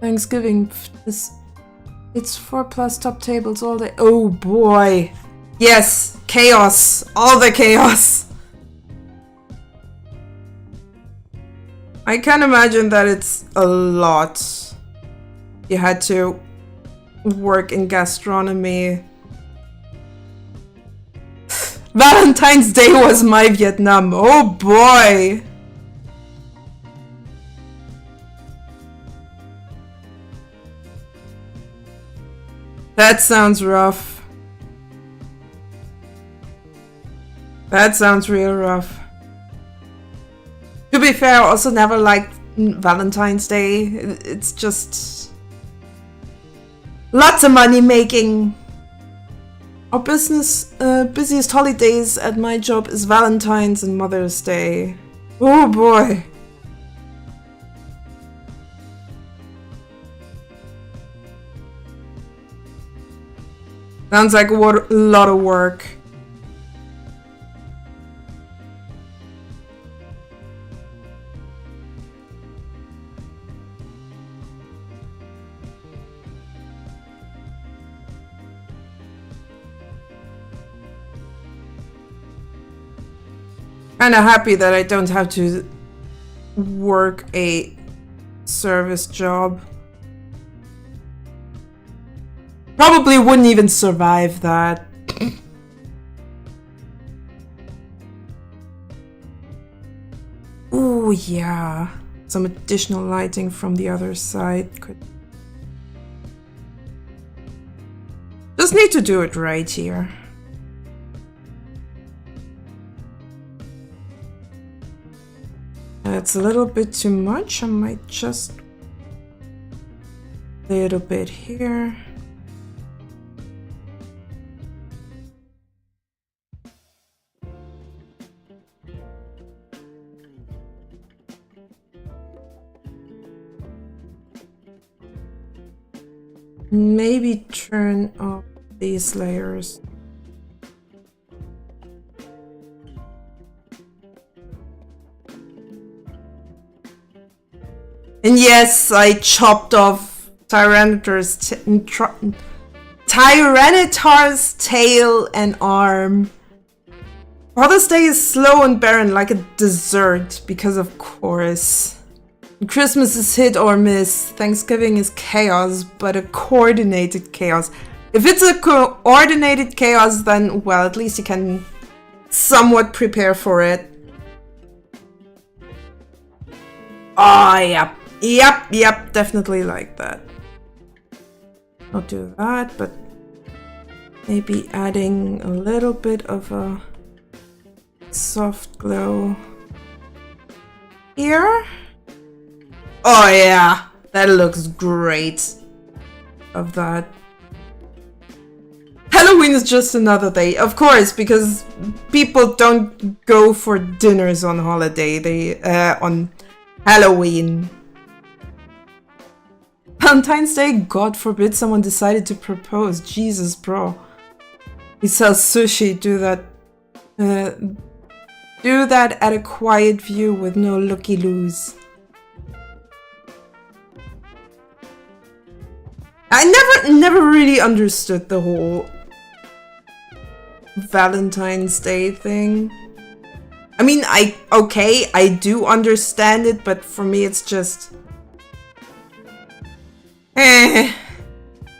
Thanksgiving. It's 4+ top tables all day. Oh boy. Yes, chaos. All the chaos. I can imagine that it's a lot. You had to work in gastronomy. Valentine's Day was my Vietnam. Oh boy. That sounds rough. That sounds real rough. To be fair, I also never liked Valentine's Day. It's just lots of money making. Our busiest holidays at my job is Valentine's and Mother's Day. Oh boy. Sounds like a lot of work. Kinda happy that I don't have to work a service job. Probably wouldn't even survive that. Ooh, yeah. Some additional lighting from the other side could... Just need to do it right here. That's a little bit too much. I might just... a little bit here. Maybe turn off these layers. And yes, I chopped off Tyranitar's tail and arm. Father's Day is slow and barren like a dessert, because of course. Christmas is hit or miss. Thanksgiving is chaos, but a coordinated chaos. If it's a coordinated chaos, then, well, at least you can somewhat prepare for it. Oh, yep. Yep, definitely like that. I'll do that, but maybe adding a little bit of a soft glow here. Oh yeah, that looks great. Of that. Halloween is just another day, of course, because people don't go for dinners on holiday. They on Halloween. Valentine's Day, God forbid someone decided to propose. Jesus, bro. He sells sushi. Do that at a quiet view with no looky-loos. I never really understood the whole Valentine's Day thing. I mean, I do understand it, but for me it's just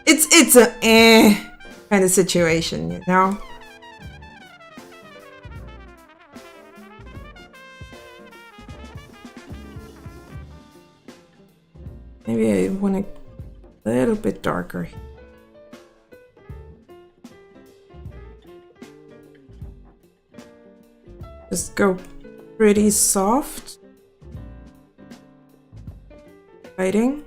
it's a kind of situation, you know? Maybe I want to a little bit darker. Just go pretty soft. Lighting.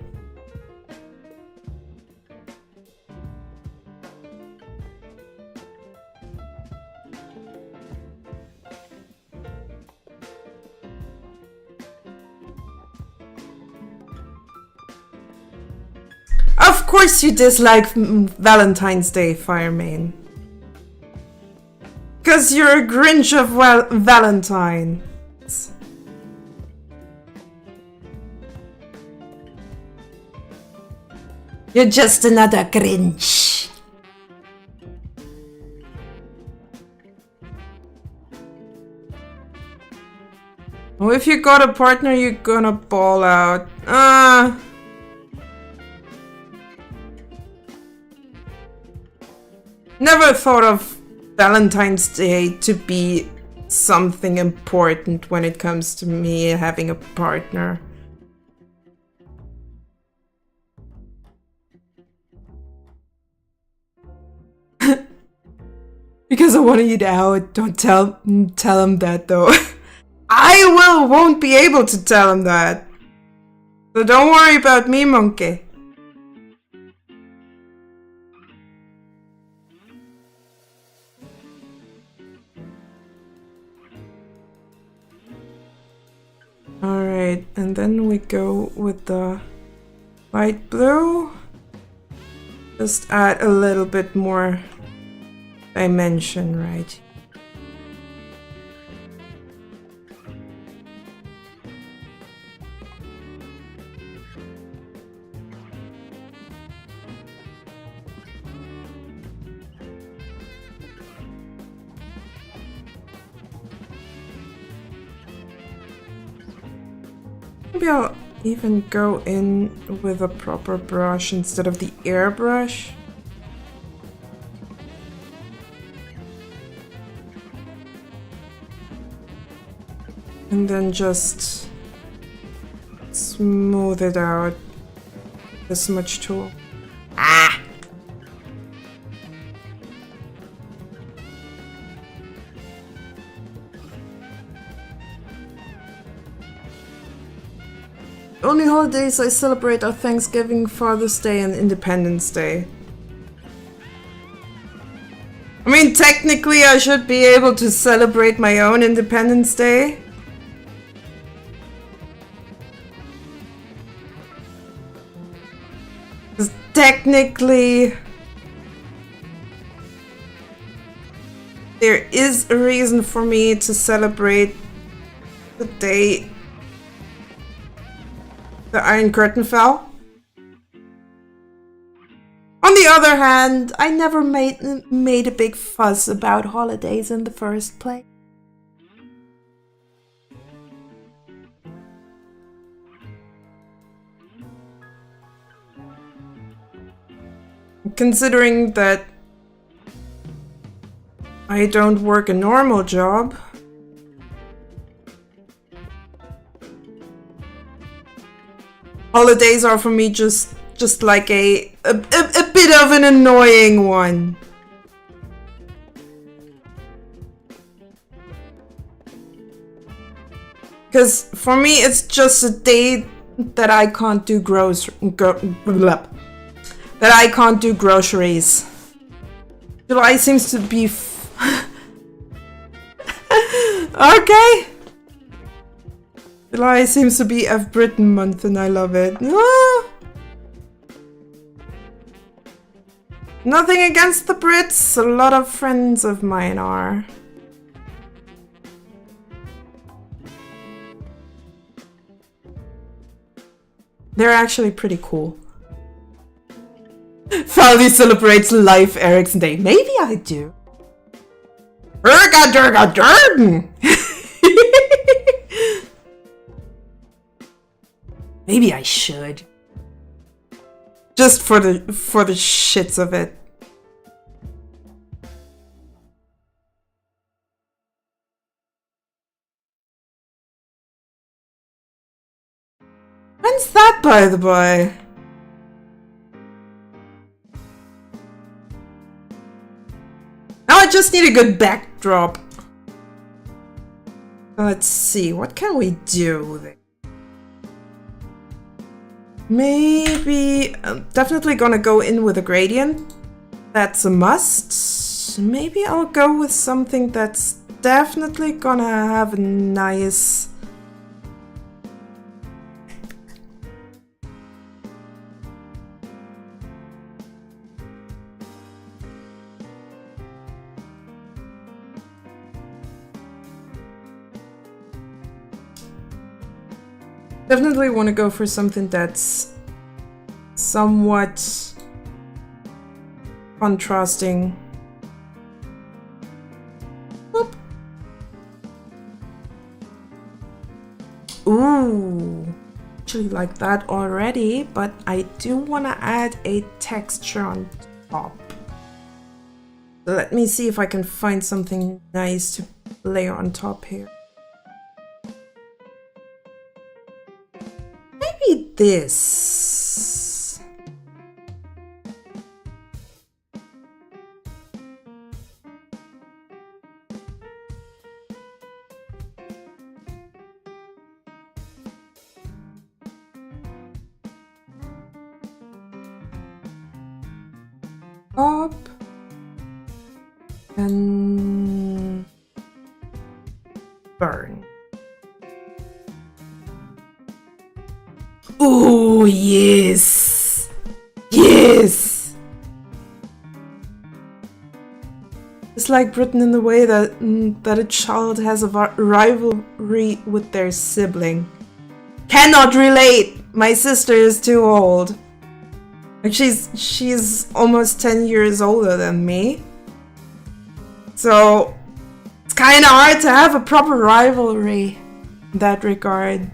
Of course you dislike Valentine's Day, Firemain. Because you're a Grinch of Valentine. You're just another Grinch. Well, if you got a partner, you're gonna ball out. Never thought of Valentine's Day to be something important when it comes to me having a partner. Because I want to eat out. Don't tell him that though. I won't be able to tell him that. So don't worry about me, monkey. Alright, and then we go with the light blue. Just add a little bit more dimension, right? Maybe I'll even go in with a proper brush instead of the airbrush. And then just smooth it out. This much tool. Ah! Only holidays I celebrate are Thanksgiving, Father's Day, and Independence Day. I mean, technically I should be able to celebrate my own Independence Day. Because technically there is a reason for me to celebrate the day the Iron Curtain fell. On the other hand, I never made a big fuss about holidays in the first place. Considering that I don't work a normal job, holidays are for me just like a bit of an annoying one. Because for me it's just a day that I can't do that I can't do groceries. July seems to be okay. July seems to be F Britain month and I love it. Ah. Nothing against the Brits, a lot of friends of mine are. They're actually pretty cool. Family celebrates Life Ericsson Day. Maybe I do. Maybe I should. Just for the shits of it. When's that, by the by? Now I just need a good backdrop. Let's see, what can we do with it? Maybe, I'm definitely gonna go in with a gradient. That's a must. Maybe I'll go with something that's definitely gonna have a nice... Definitely want to go for something that's somewhat contrasting. Boop. Ooh, actually like that already, but I do want to add a texture on top. Let me see if I can find something nice to layer on top here. Maybe this. Up. And burn. Oh, yes. Yes. It's like written in the way that a child has a rivalry with their sibling. Cannot relate. My sister is too old. Like she's almost 10 years older than me. So it's kind of hard to have a proper rivalry in that regard.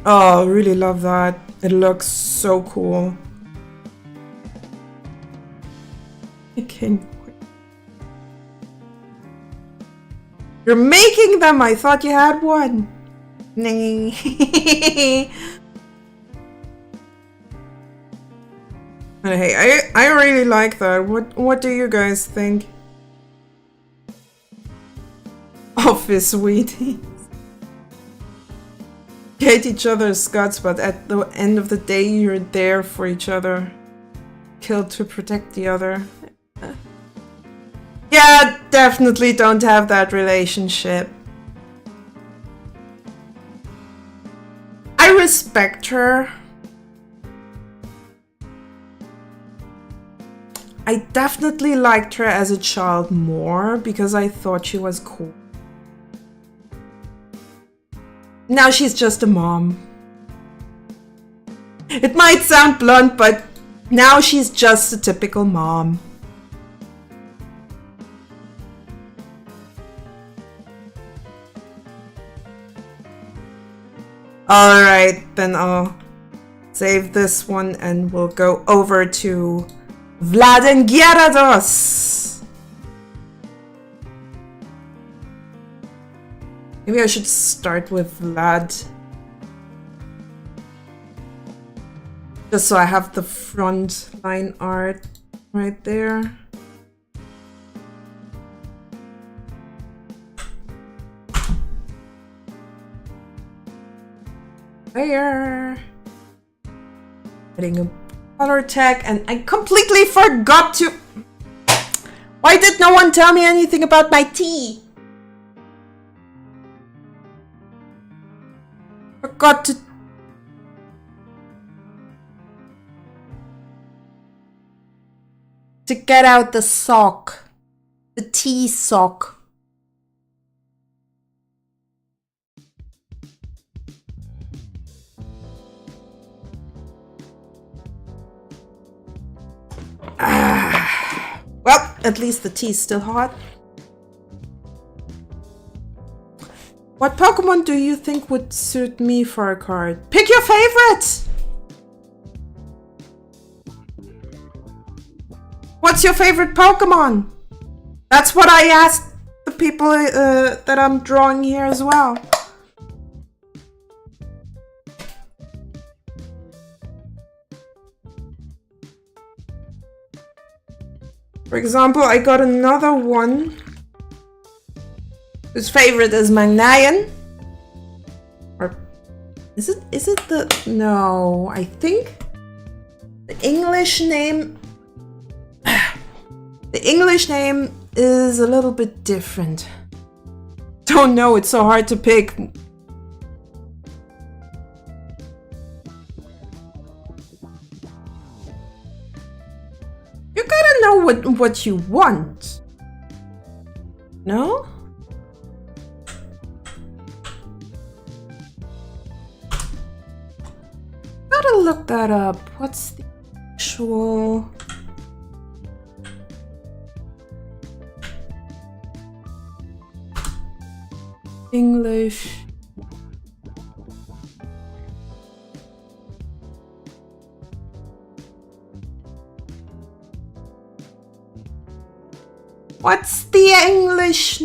Oh, I really love that. It looks so cool. I can't wait. You're making them! I thought you had one. Hey, I really like that. What do you guys think? Office sweeties. Hate each other's guts, but at the end of the day, you're there for each other. Killed to protect the other. Yeah, definitely don't have that relationship. I respect her. I definitely liked her as a child more because I thought she was cool. Now she's just a mom. It might sound blunt, but now she's just a typical mom. Alright, then I'll save this one and we'll go over to Vlad and Gyarados. Maybe I should start with Vlad. Just so I have the front line art right there. There. Adding a color tag, and I completely forgot to... Why did no one tell me anything about my tea? Forgot to get out the sock. The tea sock. Well, at least the tea's still hot. What Pokemon do you think would suit me for a card? Pick your favorite! What's your favorite Pokemon? That's what I asked the people that I'm drawing here as well. For example, I got another one whose favorite is Magnayan. Or is it the... No, I think the English name... The English name is a little bit different. Don't know, it's so hard to pick. You gotta know what you want. No? look that up. What's the actual... English... What's the English?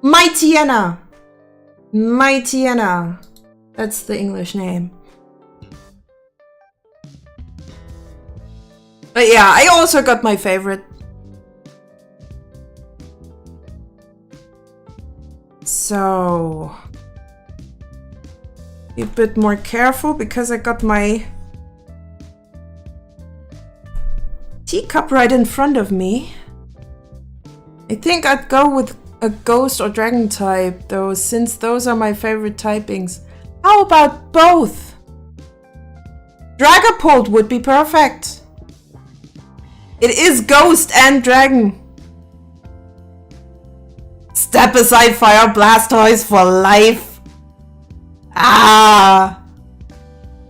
Mightyena. Mightyena. That's the English name. But yeah, I also got my favorite. So... be a bit more careful because I got my... teacup right in front of me. I think I'd go with a ghost or dragon type though, since those are my favorite typings. How about both? Dragapult would be perfect. It is ghost and dragon. Step aside, Fire Blastoise for life. Ah.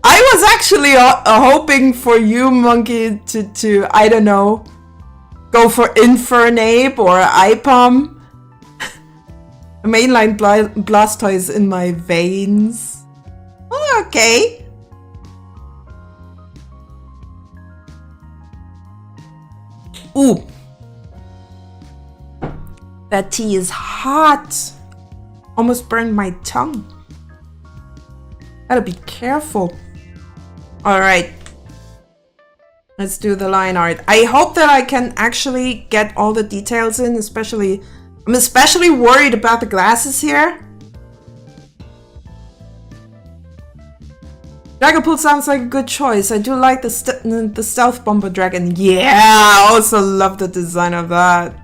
I was actually hoping for you, Monkey, to I don't know, go for Infernape or Ipom. Mainline Blastoise in my veins. Oh, okay. Ooh. That tea is hot. Almost burned my tongue. Gotta be careful. Alright. Let's do the line art. I hope that I can actually get all the details in, especially... I'm especially worried about the glasses here. Dragapult sounds like a good choice. I do like the Stealth Bomber Dragon. Yeah, I also love the design of that.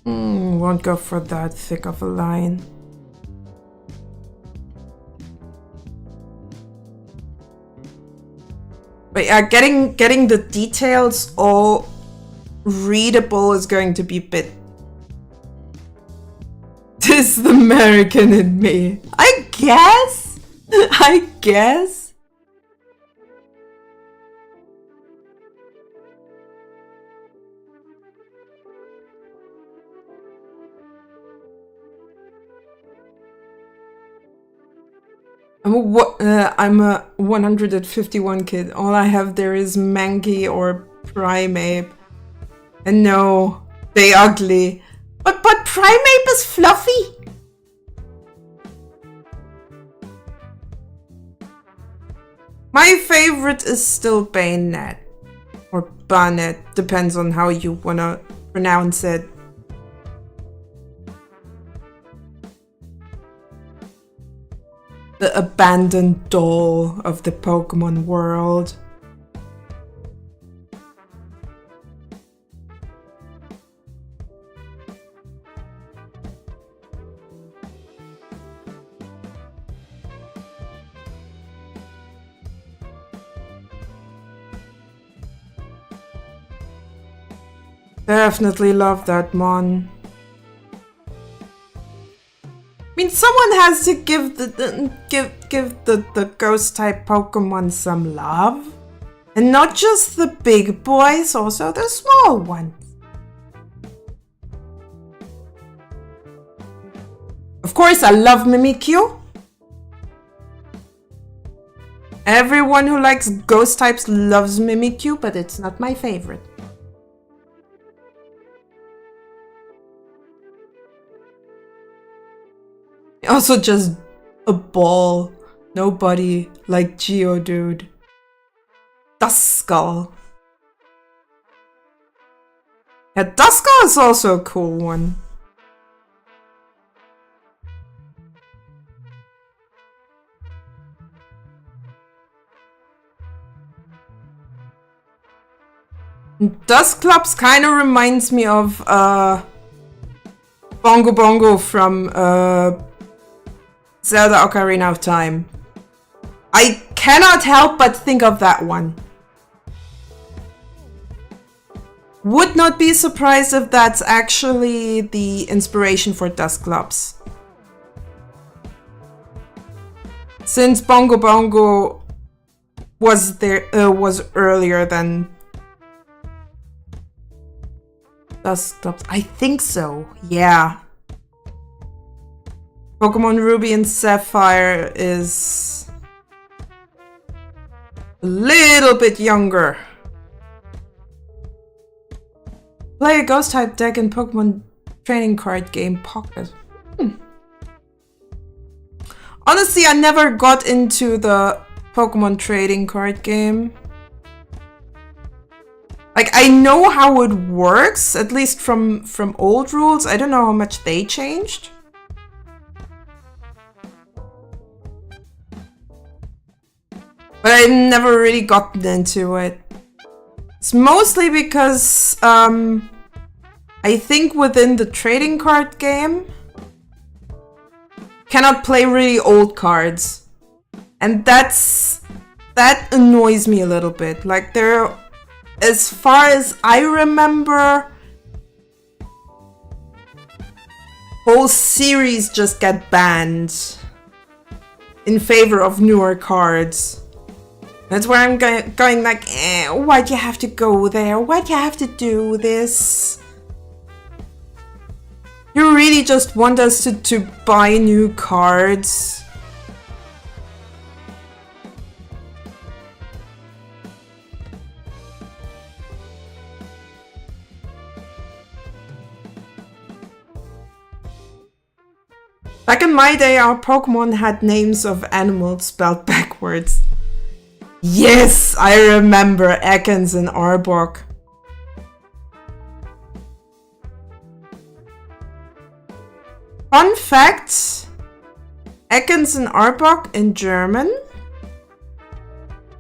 Won't go for that thick of a line. But yeah, getting the details all readable is going to be a bit... This is the American in me. I guess? I guess? I'm a 151 kid. All I have there is Mankey or Primeape. And no, they ugly. But Primeape is fluffy. My favorite is still Bayonet. Or Bonnet. Depends on how you wanna pronounce it. The abandoned doll of the Pokemon world. Definitely love that mon. I mean, someone has to give the ghost type Pokemon some love, and not just the big boys, also the small ones. Of course, I love Mimikyu. Everyone who likes ghost types loves Mimikyu, but it's not my favorite. Also just a ball. Nobody like Geodude. Duskull. Yeah, Duskull is also a cool one. Dusclops kind of reminds me of Bongo Bongo from Zelda Ocarina of Time. I cannot help but think of that one. Would not be surprised if that's actually the inspiration for Dustclops. Since Bongo Bongo was earlier than Dustclops. I think so, yeah. Pokemon Ruby and Sapphire is a little bit younger. Play a ghost type deck in Pokemon trading card game Pocket. Honestly, I never got into the Pokemon trading card game. Like, I know how it works, at least from old rules. I don't know how much they changed. But I never really gotten into it. It's mostly because I think within the trading card game, cannot play really old cards. And that annoys me a little bit. Like, there, as far as I remember, whole series just get banned in favor of newer cards. That's where I'm going like, why'd you have to go there? Why'd you have to do this? You really just want us to buy new cards? Back in my day, our Pokemon had names of animals spelled backwards. Yes, I remember Ekans and Arbok. Fun fact, Ekans and Arbok in German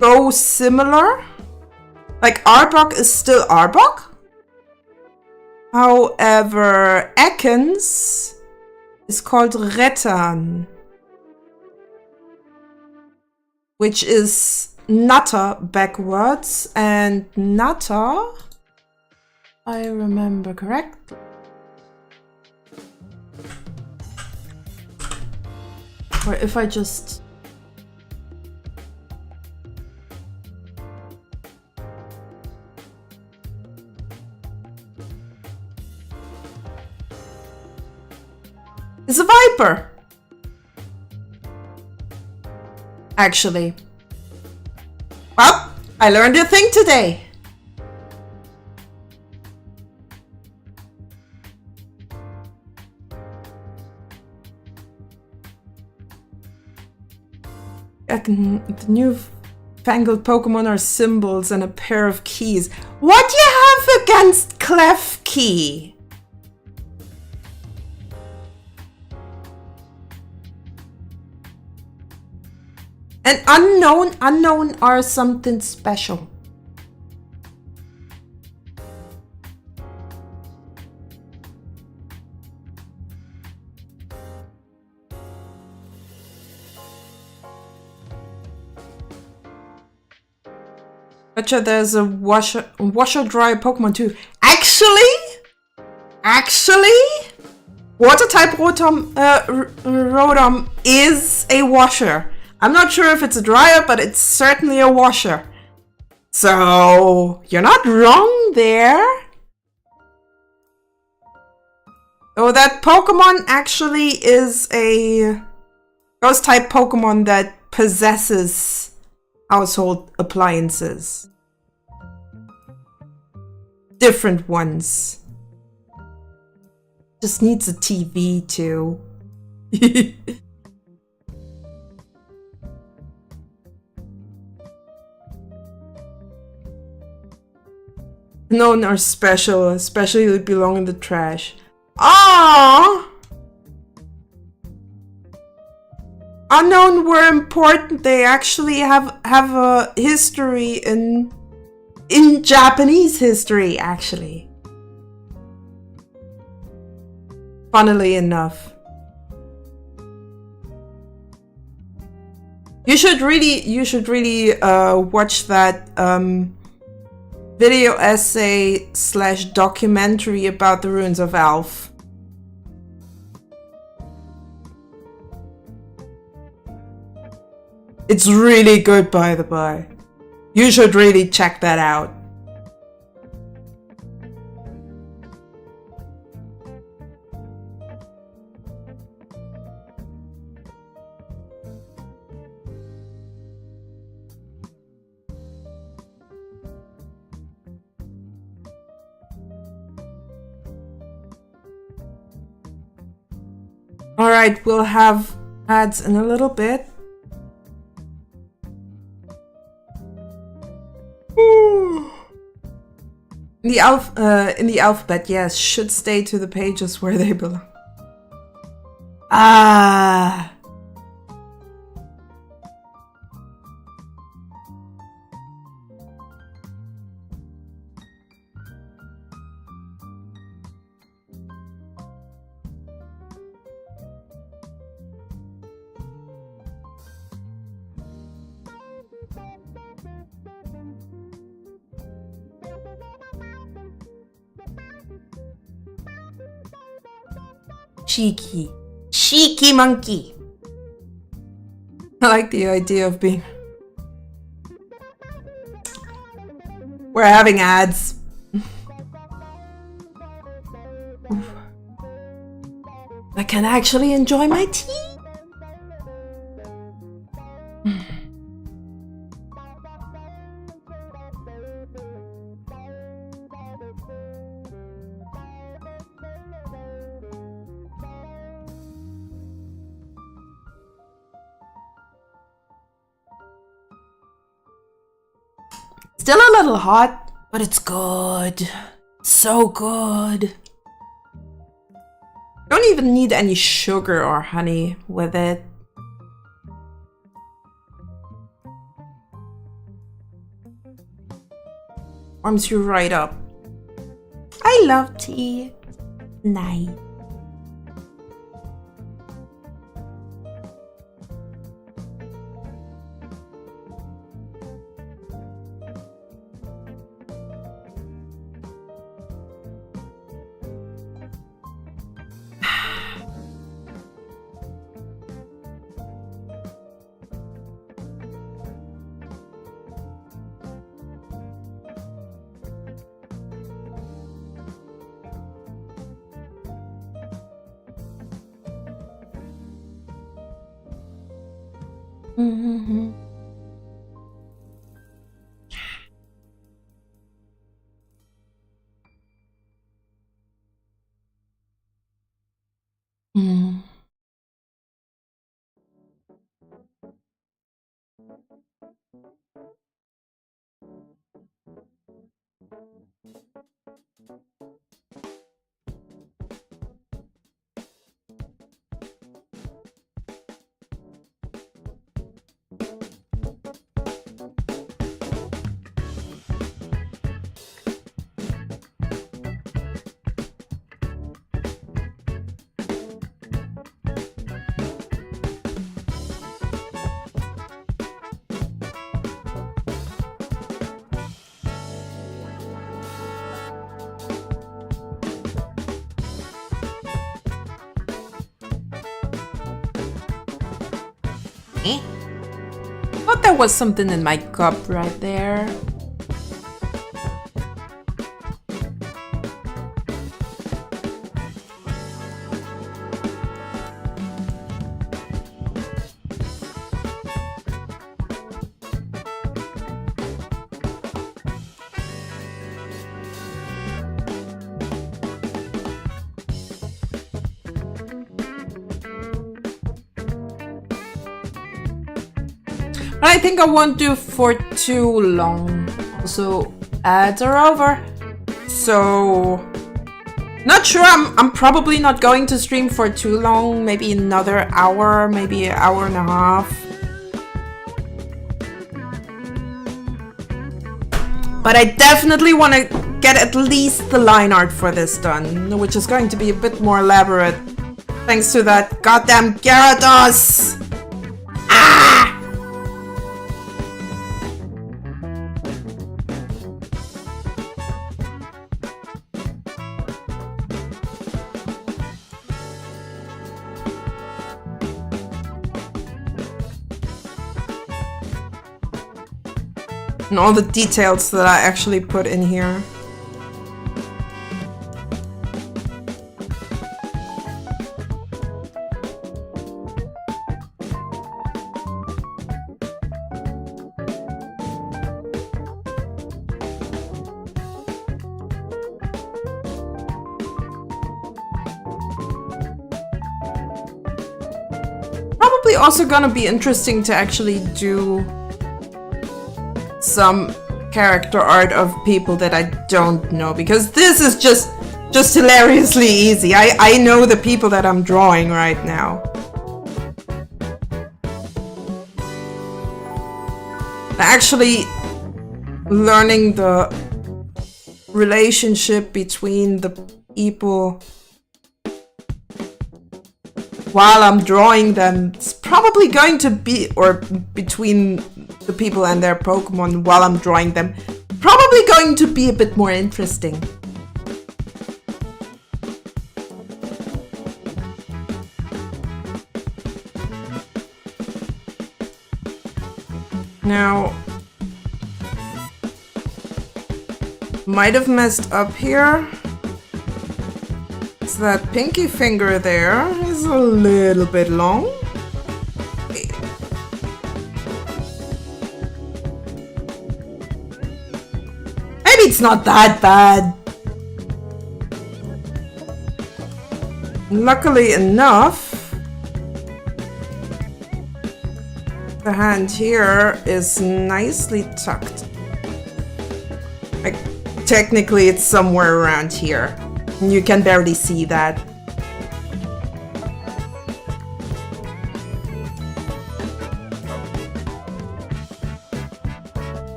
go similar. Like, Arbok is still Arbok. However, Ekans is called Rettan, which is Nutter backwards, and Nutter, I remember correctly, or if I just is a Viper, actually. Well, I learned a thing today. The newfangled Pokemon are symbols and a pair of keys. What do you have against Klefki? And unknown are something special. Betcha there's a washer dry Pokemon too. Actually, water type Rotom is a washer. I'm not sure if it's a dryer, but it's certainly a washer. So, you're not wrong there. Oh, that Pokemon actually is a ghost type Pokemon that possesses household appliances. Different ones. Just needs a TV too. None are special, especially they belong in the trash. Ah, unknown were important. They actually have a history in Japanese history, actually. Funnily enough. You should really watch that video essay / documentary about the ruins of Alf. It's really good, by the by. You should really check that out. All right, we'll have ads in a little bit. In the alphabet, yes, should stay to the pages where they belong. Ah. Cheeky. Cheeky monkey. I like the idea of being... We're having ads. I can actually enjoy my tea. Still a little hot, but it's good. So good. Don't even need any sugar or honey with it. Warms you right up. I love tea. Nice. Mm-hmm. Mm. Thought there was something in my cup right there. I think I won't do for too long. Also, ads are over. So, not sure. I'm probably not going to stream for too long. Maybe another hour, maybe an hour and a half. But I definitely want to get at least the line art for this done, which is going to be a bit more elaborate. Thanks to that goddamn Gyarados! Ah! And all the details that I actually put in here. Probably also gonna be interesting to actually do some character art of people that I don't know, because this is just hilariously easy. I know the people that I'm drawing right now. Actually learning the relationship between the people while I'm drawing them, it's probably going to be, or between the people and their Pokemon while I'm drawing them, probably going to be a bit more interesting. Now, might have messed up here. So that pinky finger there is a little bit long. Maybe it's not that bad. Luckily enough, the hand here is nicely tucked. Like, technically it's somewhere around here. You can barely see that.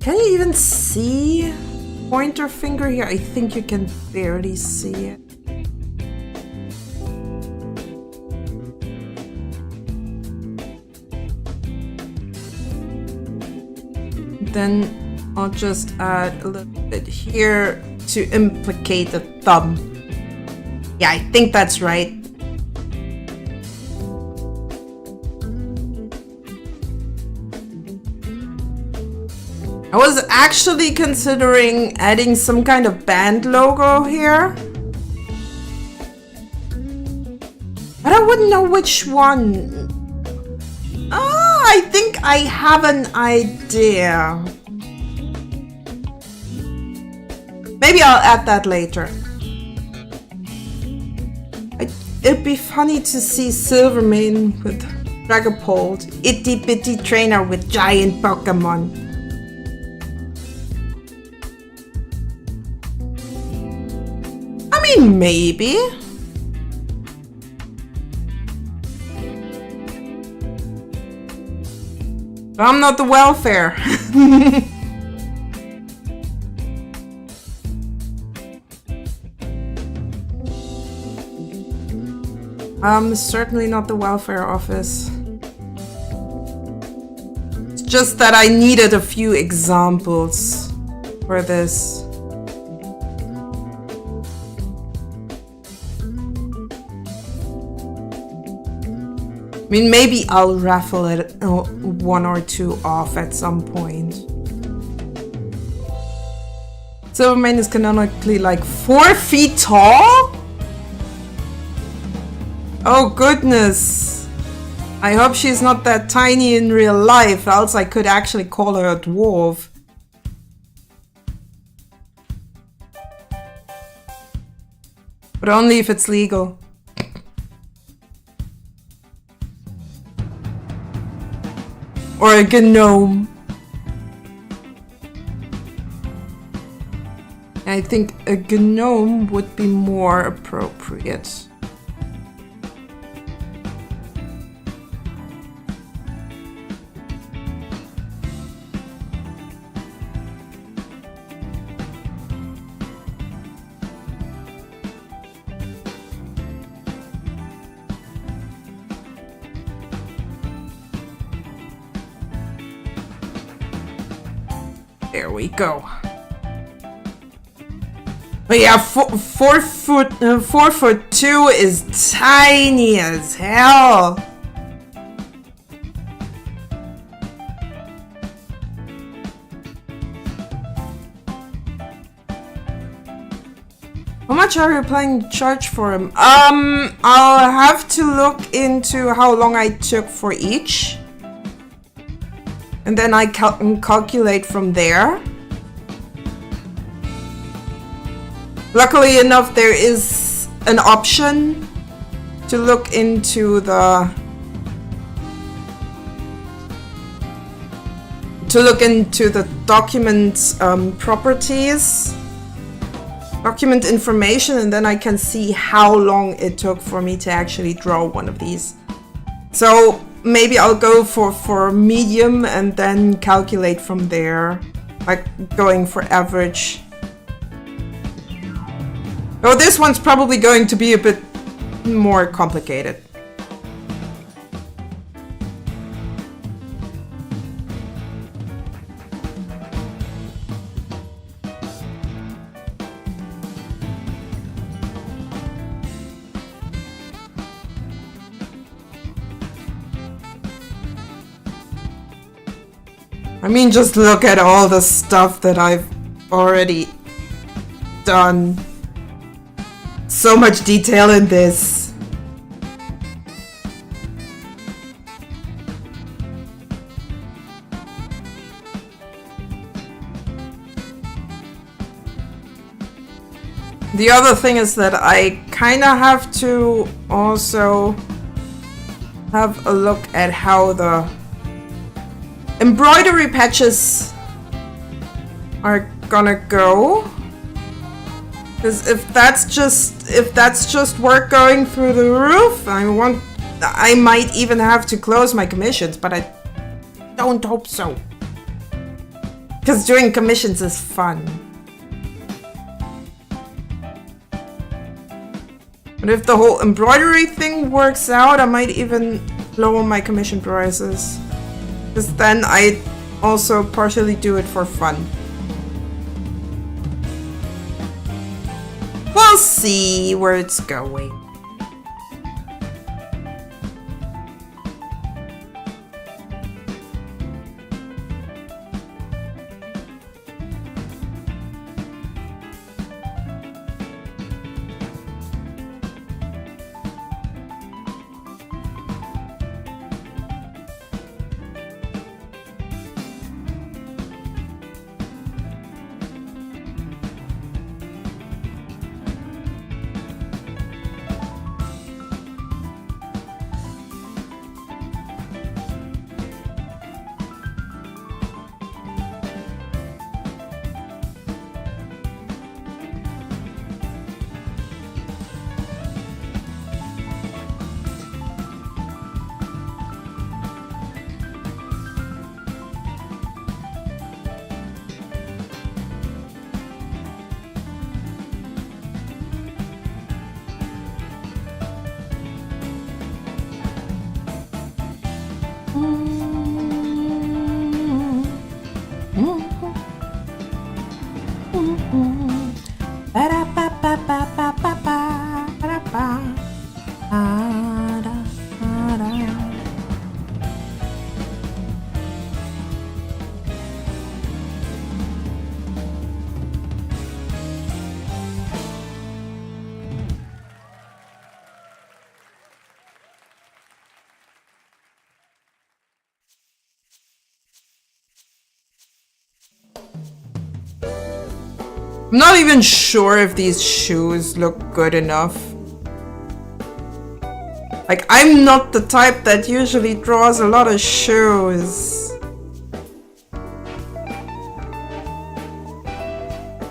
Can you even see pointer finger here? I think you can barely see it. Then I'll just add a little bit here to implicate the thumb. Yeah, I think that's right. I was actually considering adding some kind of band logo here, but I wouldn't know which one. Oh, I think I have an idea. Maybe I'll add that later. It'd be funny to see Silvermane with Dragapult, itty bitty trainer with giant Pokemon. Maybe. But I'm not the welfare. I'm certainly not the welfare office. It's just that I needed a few examples for this. I mean, maybe I'll raffle it one or two off at some point. Silvermane is canonically like 4 feet tall? Oh goodness. I hope she's not that tiny in real life, else I could actually call her a dwarf. But only if it's legal. Or a gnome. I think a gnome would be more appropriate. There we go. But yeah, 4'2" is tiny as hell. How much are you planning to charge for him? I'll have to look into how long I took for each. And then I calculate from there. Luckily enough, there is an option to look into the document properties, document information, and then I can see how long it took for me to actually draw one of these. So maybe I'll go for medium and then calculate from there, like going for average. Oh, this one's probably going to be a bit more complicated. I mean, just look at all the stuff that I've already done. So much detail in this. The other thing is that I kind of have to also have a look at how the embroidery patches are gonna go. Because if that's just work going through the roof, I might even have to close my commissions, but I don't hope so. Because doing commissions is fun. But if the whole embroidery thing works out, I might even lower my commission prices. Because then I also partially do it for fun. We'll see where it's going. I'm not even sure if these shoes look good enough. Like, I'm not the type that usually draws a lot of shoes.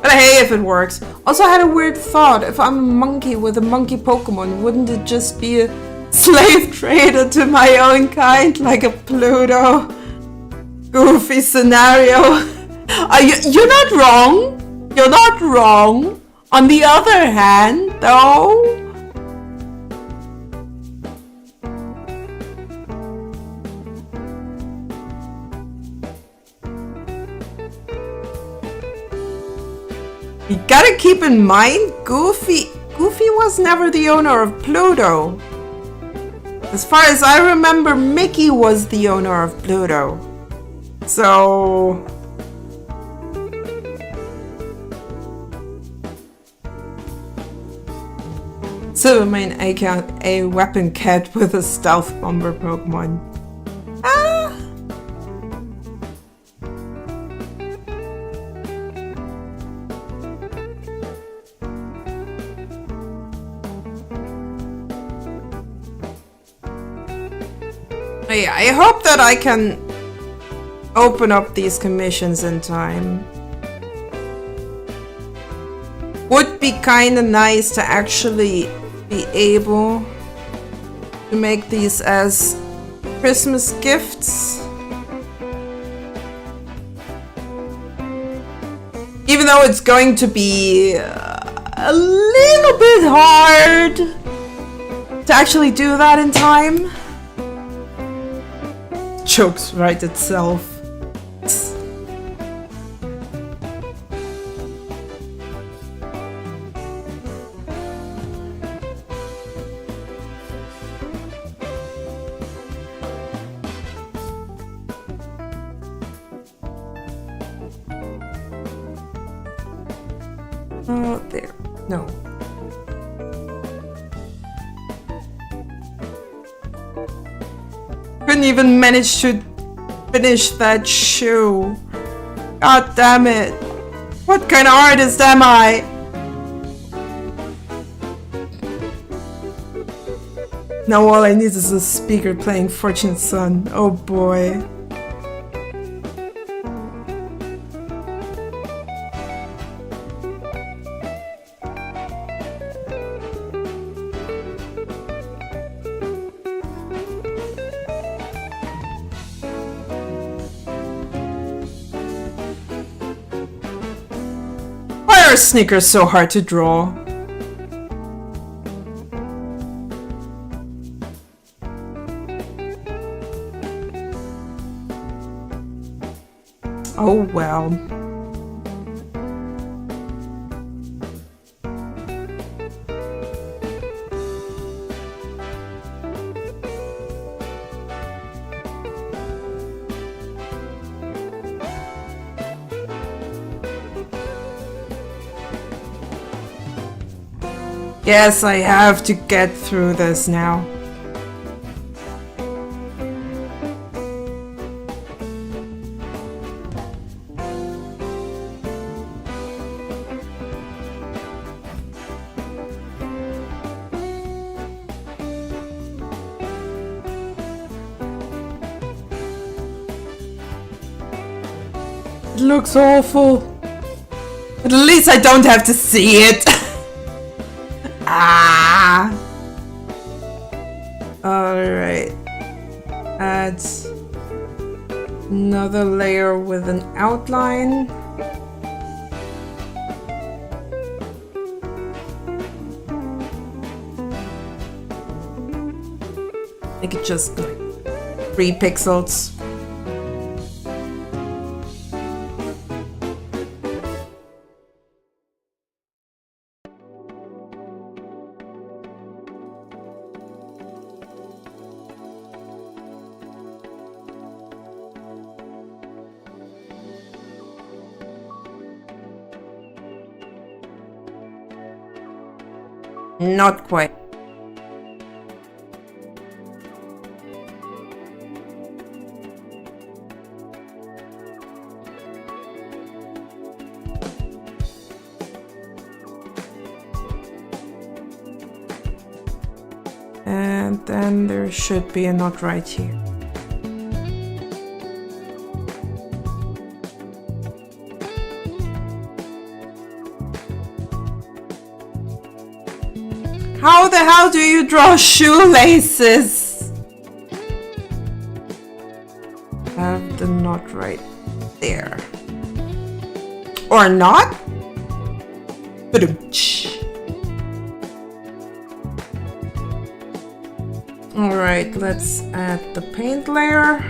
But hey, if it works. Also, I had a weird thought. If I'm a monkey with a monkey Pokemon, wouldn't it just be a slave trader to my own kind? Like a Pluto Goofy scenario? You're not wrong. You're not wrong. On the other hand, though, You gotta keep in mind, Goofy was never the owner of Pluto. As far as I remember, Mickey was the owner of Pluto. So... Silvermane, aka Weapon Cat with a Stealth Bomber Pokemon. Ah! Yeah, I hope that I can open up these commissions in time. Would be kinda nice to actually be able to make these as Christmas gifts. Even though it's going to be a little bit hard to actually do that in time. Jokes right itself. Oh, there. No. Couldn't even manage to finish that shoe. God damn it. What kind of artist am I? Now all I need is a speaker playing Fortunate Son. Oh boy. Why are Snickers so hard to draw? Oh well. Yes, I have to get through this now. It looks awful. But at least I don't have to see it. Ah. Alright. Add another layer with an outline. Make it just like 3 pixels. Not quite. And then there should be a knot right here. How the hell do you draw shoelaces? Have the knot right there. Or not? Alright, let's add the paint layer.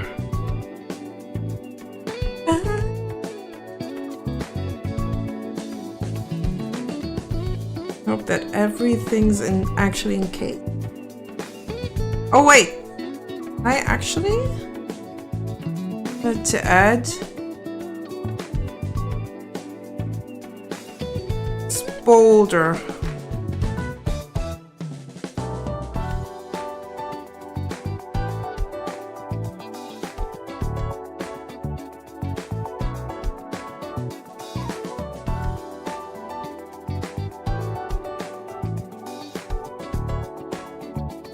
everything's actually encased. Oh wait, I actually had to add this boulder.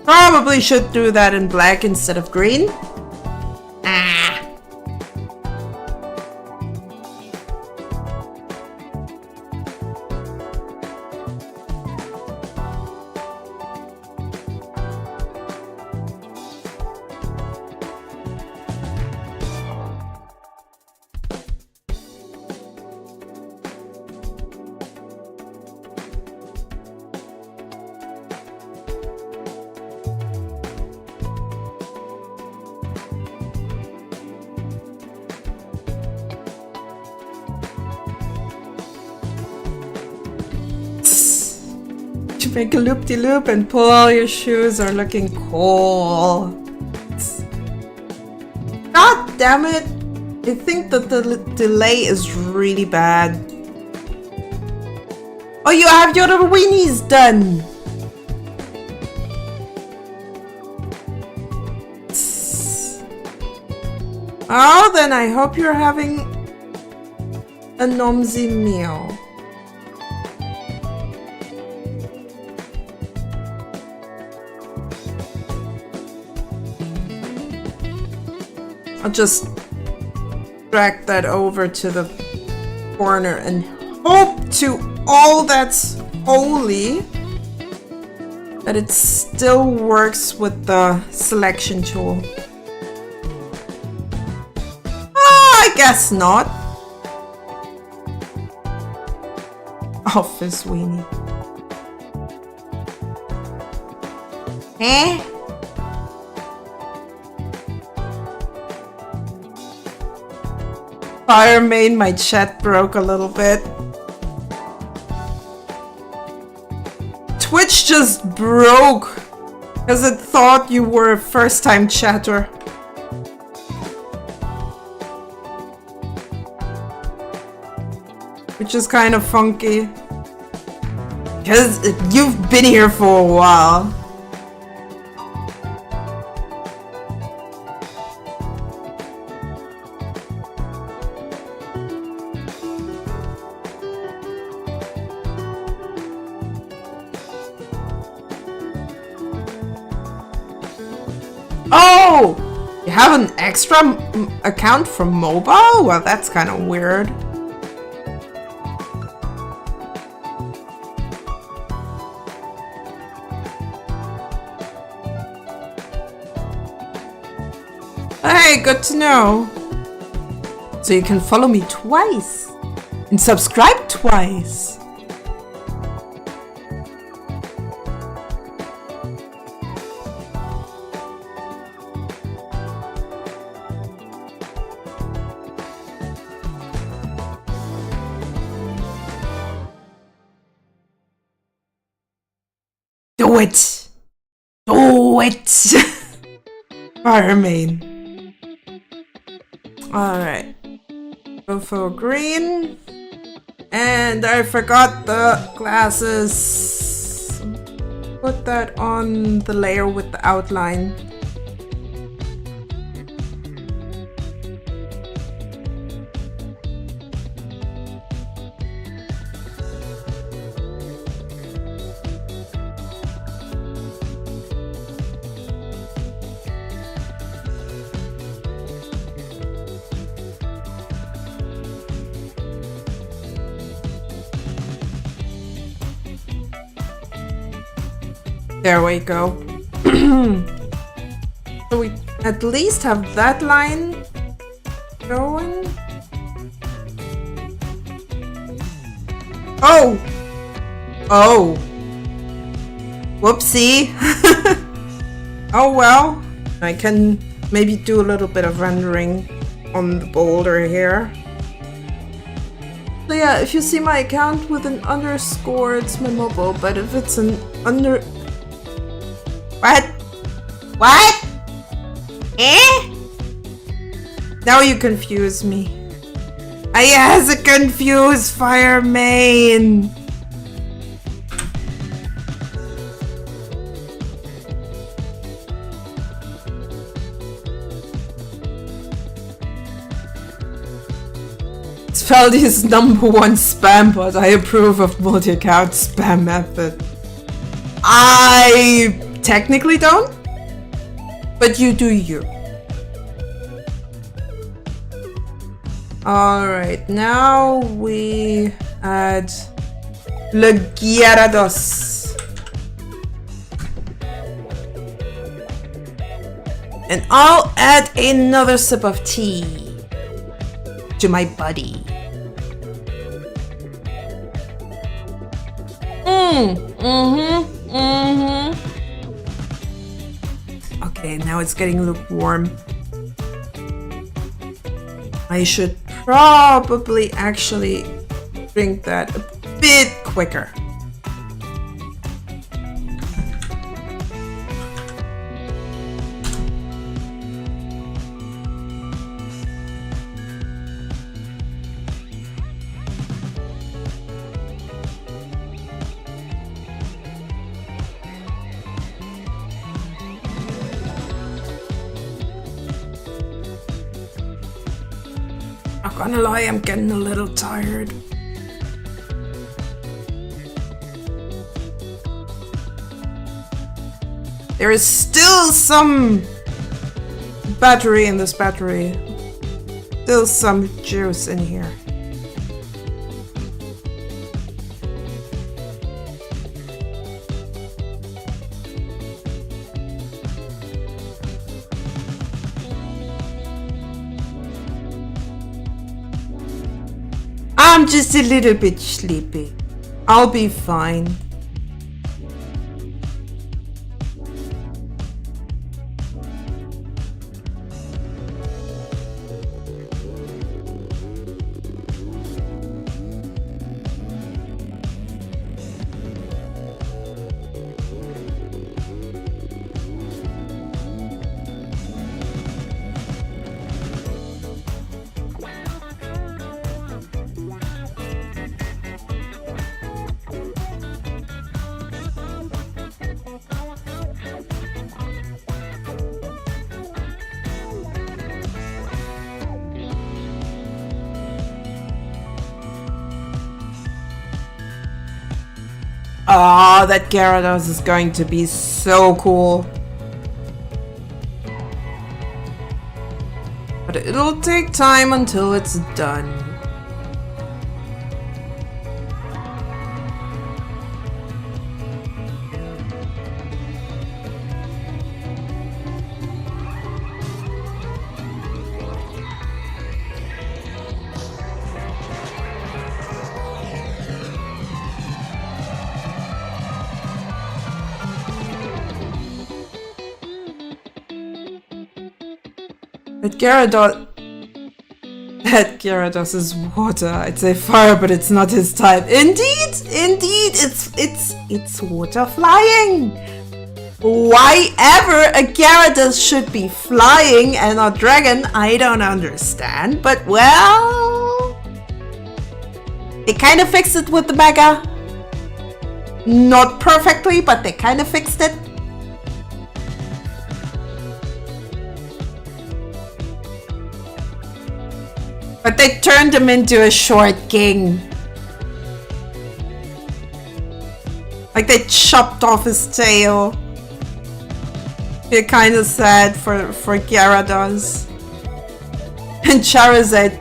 Probably should do that in black instead of green. Make a loop-de-loop and pull your shoes are looking cool. God damn it! I think that the delay is really bad. Oh, you have your little weenies done! Oh, then I hope you're having a nomsy meal. I'll just drag that over to the corner and hope to all that's holy that it still works with the selection tool. I guess not. Office weenie. Eh? Fire main, my chat broke a little bit. Twitch just broke because it thought you were a first-time chatter. Which is kind of funky. Because you've been here for a while. Oh! You have an extra account from mobile? Well, that's kind of weird. Hey, good to know. So you can follow me twice and subscribe twice. Do it! Do it! Fire main. Alright. Go for green. And I forgot the glasses. Put that on the layer with the outline. There we go. So we at least have that line going. Oh! Oh! Whoopsie! Oh well. I can maybe do a little bit of rendering on the boulder here. So yeah, if you see my account with an underscore, it's my mobile, but if it's an under... What? What? Eh? Now you confuse me. I has a confused fire main. Feldy's #1 spam bot. I approve of multi-account spam method. I technically don't, but you do you. Alright, now we add Le Gyarados. And I'll add another sip of tea to my buddy. Okay, now it's getting lukewarm. I should probably actually drink that a bit quicker. Not gonna lie, I'm getting a little tired. There is still some battery in this battery. Still some juice in here. I'm just a little bit sleepy. I'll be fine. Oh, that Gyarados is going to be so cool. But it'll take time until it's done. That Gyarados is water. I'd say fire, but it's not his type. Indeed, it's water flying. Why ever a Gyarados should be flying and not dragon, I don't understand. But well, they kind of fixed it with the Mega. Not perfectly, but they kind of fixed it. But they turned him into a short king. Like they chopped off his tail. You're kind of sad for Gyarados. And Charizard.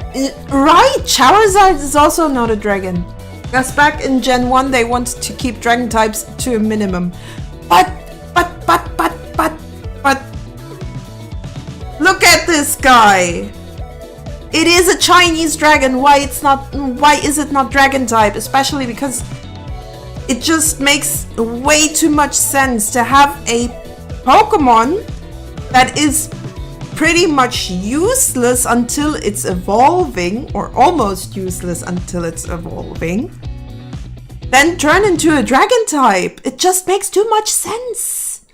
Right, Charizard is also not a dragon. Because back in Gen 1 they wanted to keep dragon types to a minimum. But look at this guy. It is a Chinese dragon. Why is it not dragon type? Especially because it just makes way too much sense to have a Pokemon that is pretty much useless until it's evolving, or almost useless until it's evolving, then turn into a dragon type. It just makes too much sense.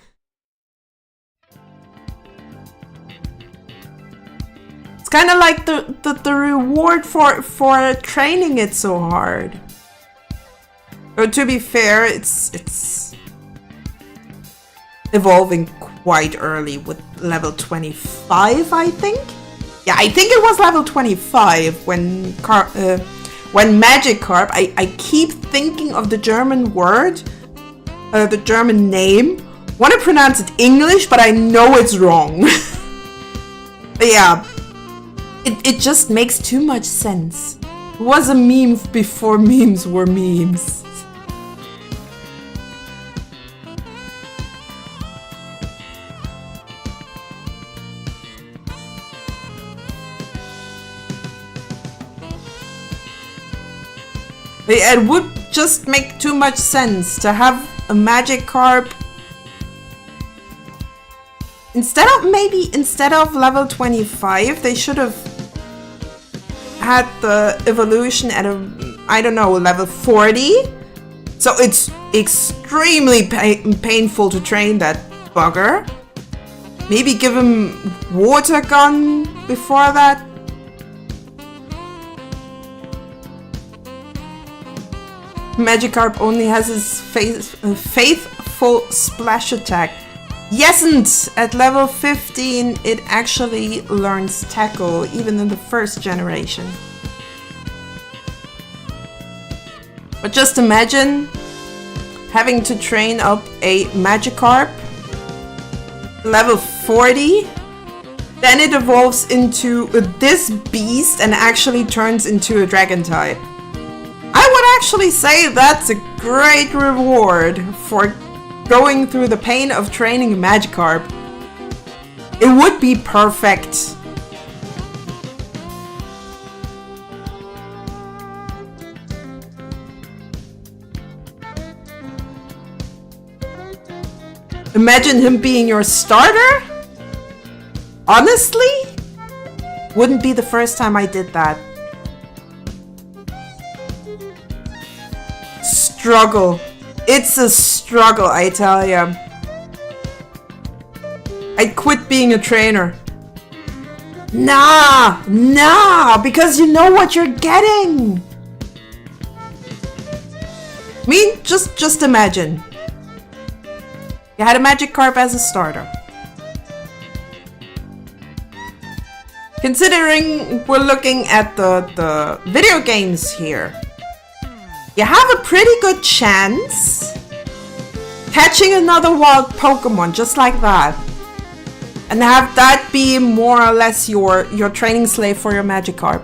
It's kind of like the reward for training it so hard. But to be fair, it's evolving quite early with level 25, I think. Yeah, I think it was level 25 when Magikarp. I keep thinking of the German word, the German name. Want to pronounce it English, but I know it's wrong. But yeah, it just makes too much sense. It was a meme before memes were memes. It would just make too much sense to have a Magikarp instead of level 25, they should have had the evolution at I don't know, level 40. So it's extremely painful to train that bugger. Maybe give him water gun before that. Magikarp only has his faithful splash attack. Yesn't! At level 15 it actually learns tackle, even in the first generation. But just imagine having to train up a Magikarp level 40, then it evolves into this beast and actually turns into a dragon type. I would actually say that's a great reward for going through the pain of training a Magikarp. It would be perfect. Imagine him being your starter? Honestly? Wouldn't be the first time I did that. Struggle. It's a struggle, I tell ya. I'd quit being a trainer. Nah, because you know what you're getting. I mean, just imagine. You had a Magikarp as a starter. Considering we're looking at the video games here, you have a pretty good chance catching another wild Pokemon just like that. And have that be more or less your training slave for your Magikarp.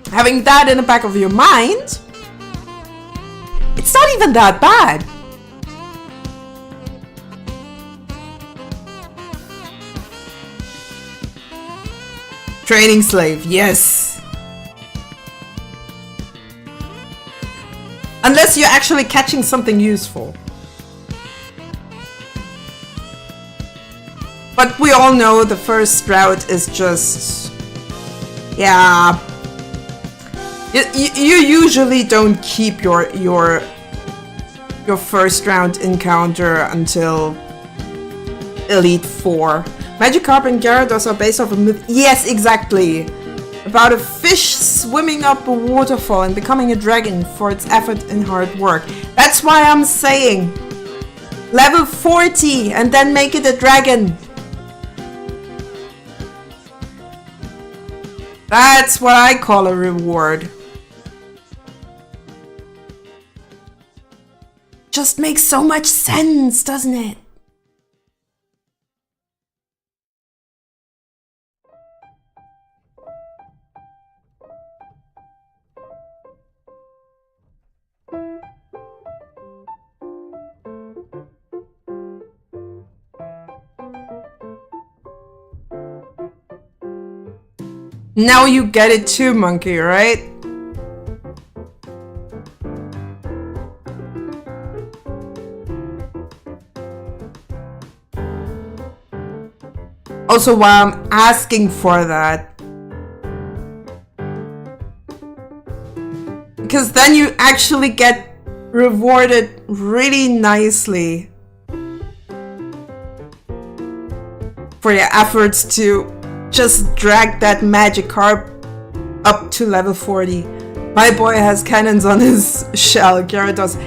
Having that in the back of your mind, it's not even that bad. Training slave, yes. Unless you're actually catching something useful. But we all know the first route is just... yeah. You usually don't keep your first round encounter until Elite 4. Magikarp and Gyarados are based off a myth. Yes, exactly. About a fish swimming up a waterfall and becoming a dragon for its effort and hard work. That's why I'm saying level 40 and then make it a dragon. That's what I call a reward. Just makes so much sense, doesn't it? Now you get it too, Monkey, right? Also, why I'm asking for that. Because then you actually get rewarded really nicely for your efforts to just drag that magic carp up to level 40. My boy has cannons on his shell. Gyarados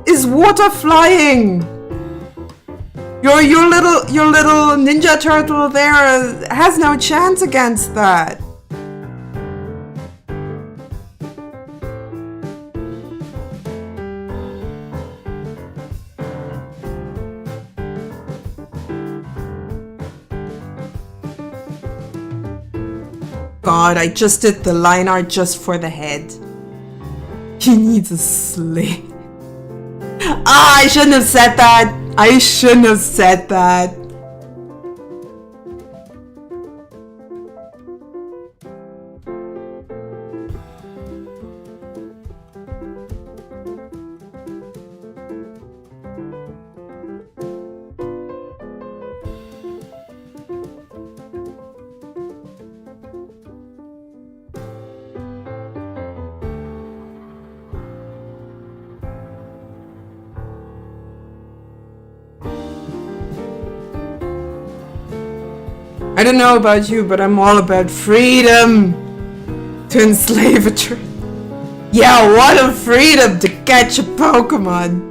is water flying. Your little ninja turtle there has no chance against that. God, I just did the line art just for the head. He needs a sleigh. Ah, I shouldn't have said that. I shouldn't have said that. I don't know about you, but I'm all about freedom to enslave a tree. Yeah, what a freedom to catch a Pokemon.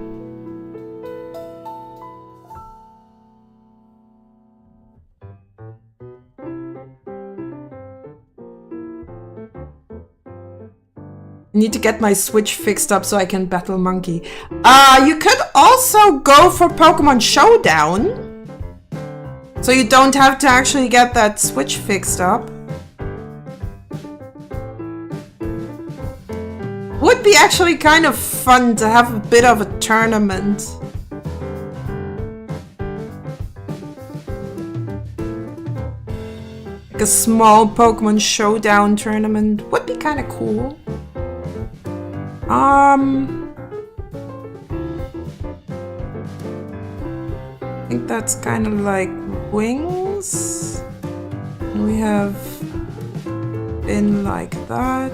I need to get my Switch fixed up so I can battle Monkey. You could also go for Pokemon Showdown. So you don't have to actually get that Switch fixed up. Would be actually kind of fun to have a bit of a tournament. Like a small Pokemon Showdown tournament would be kind of cool. I think that's kind of like wings. We have been like that.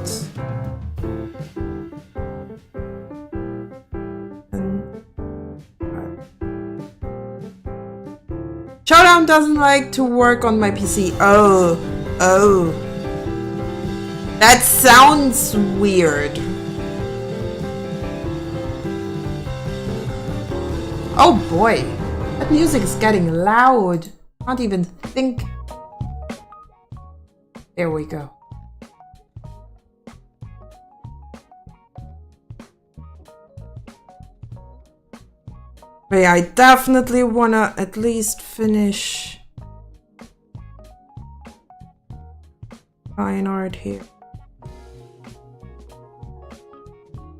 And Showdown doesn't like to work on my PC. Oh. That sounds weird. Oh boy. That music is getting loud. Can't even think. There we go. But yeah, I definitely wanna at least finish fine art here.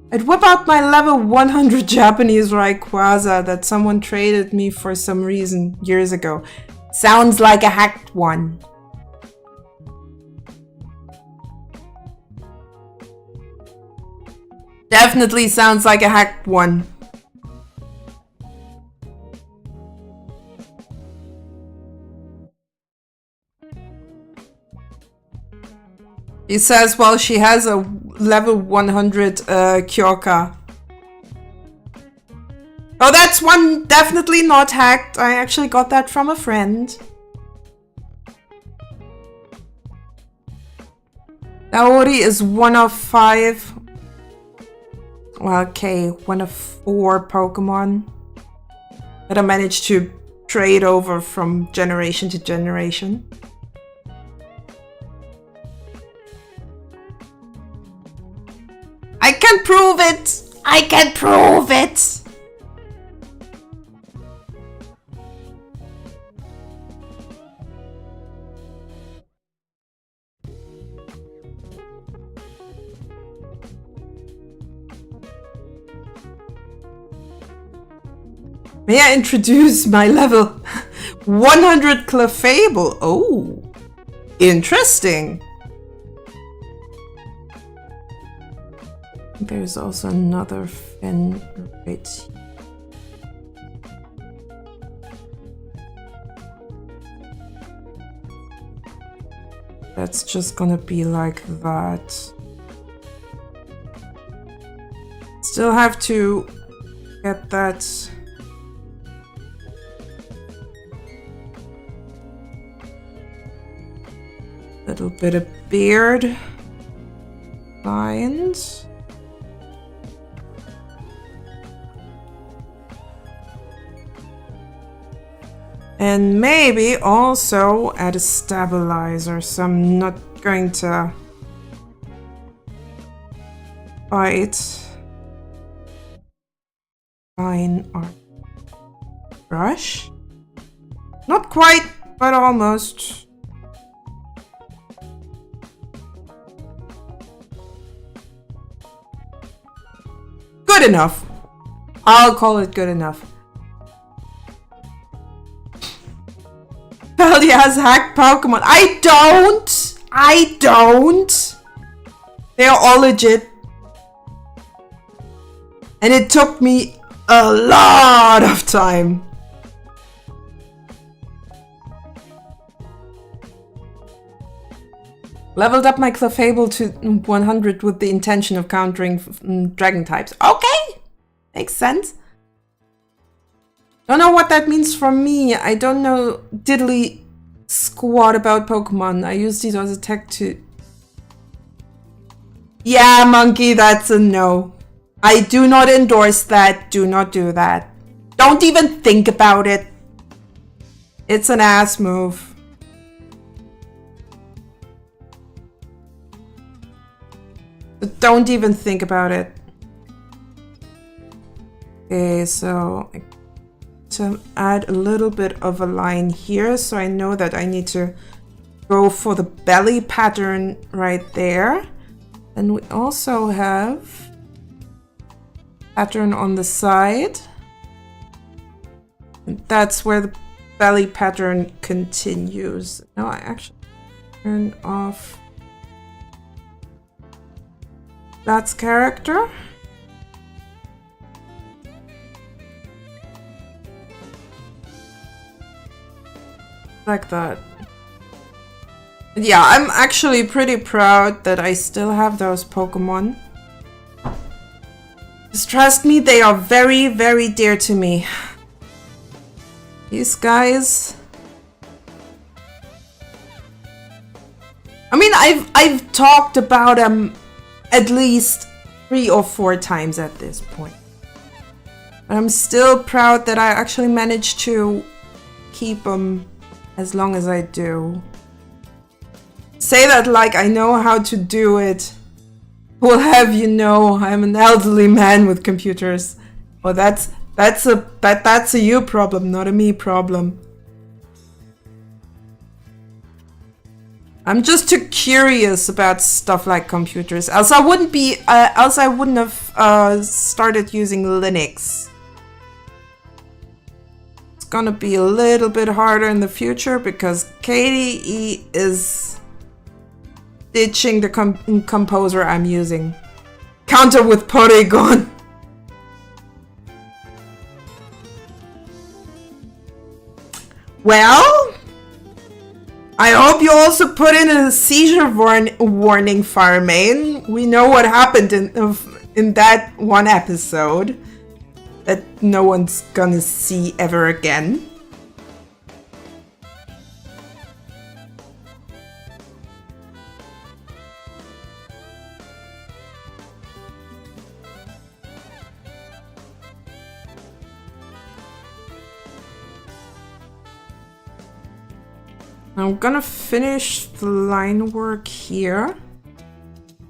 I'd whip out my level 100 Japanese Rayquaza that someone traded me for some reason years ago. Sounds like a hacked one. Definitely sounds like a hacked one. He says, well, she has a level 100 Kyoka. Oh, that's one definitely not hacked. I actually got that from a friend. Naori is 1 of 5. Well, okay, 1 of 4 Pokemon that I managed to trade over from generation to generation. I can prove it! I can prove it! May I introduce my level 100 Clefable? Oh, interesting. There's also another fin right here. that's just gonna be like that. Still have to get that little bit of beard lines. And maybe also add a stabilizer, so I'm not going to bite fine art brush. Not quite, but almost. Good enough. I'll call it good enough. Peldy has hacked Pokemon. I don't. They're all legit. And it took me a lot of time. Leveled up my Clefable to 100 with the intention of countering dragon types. Okay, makes sense. Don't know what that means for me. I don't know diddly squat about Pokemon. I use these as a tech to... Yeah, monkey, that's a no. I do not endorse that. Do not do that. Don't even think about it. It's an ass move. But don't even think about it. Okay, so to add a little bit of a line here, so I know that I need to go for the belly pattern right there. And we also have pattern on the side. And that's where the belly pattern continues. Now I actually turn off that's character. Like that. Yeah, I'm actually pretty proud that I still have those Pokemon. Just trust me, they are very, very dear to me. These guys. I mean, I've talked about them at least 3 or 4 times at this point. But I'm still proud that I actually managed to keep them as long as I do. Say that like I know how to do it. Will have you know I'm an elderly man with computers. Oh, that's a you problem, not a me problem. I'm just too curious about stuff like computers. Else I wouldn't have started using Linux. It's gonna be a little bit harder in the future because KDE is ditching the composer I'm using. Counter with Polygon. Well, I hope you also put in a seizure warning, Farmain. We know what happened in that one episode that no one's gonna see ever again. I'm gonna finish the line work here.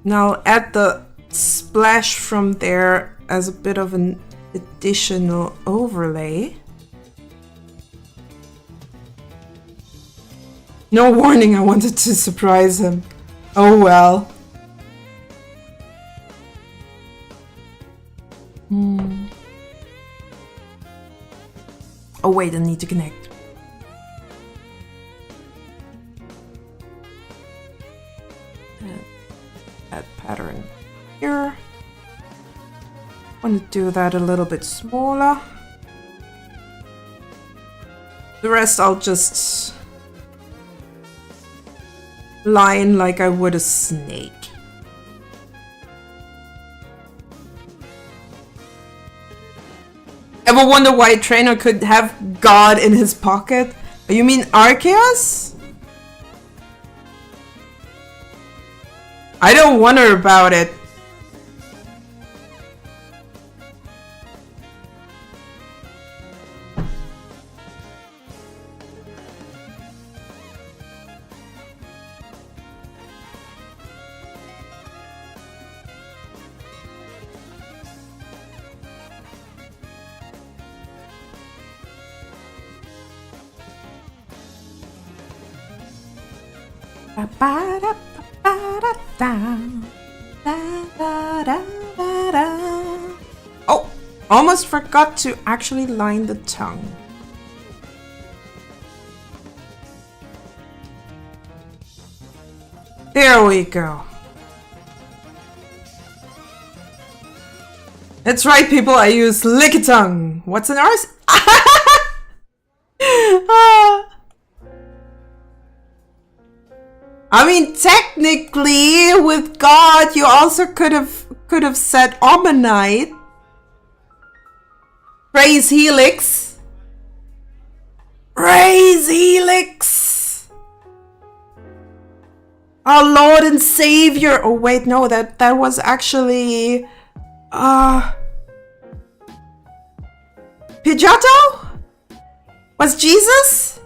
Now I'll add the splash from there as a bit of an additional overlay. No warning, I wanted to surprise him. Oh well. Oh wait, I need to connect. That pattern here. I want to do that a little bit smaller. The rest I'll just line like I would a snake. Ever wonder why a trainer could have God in his pocket? You mean Arceus? I don't wonder about it. Oh, almost forgot to actually line the tongue. There we go. That's right, people. I use lick-a-tongue. What's an ours? I mean, technically, with God, you also could have said Omanite. Praise Helix. Praise Helix. Our Lord and Savior. Oh wait, no, that was actually Pijato? Was Jesus?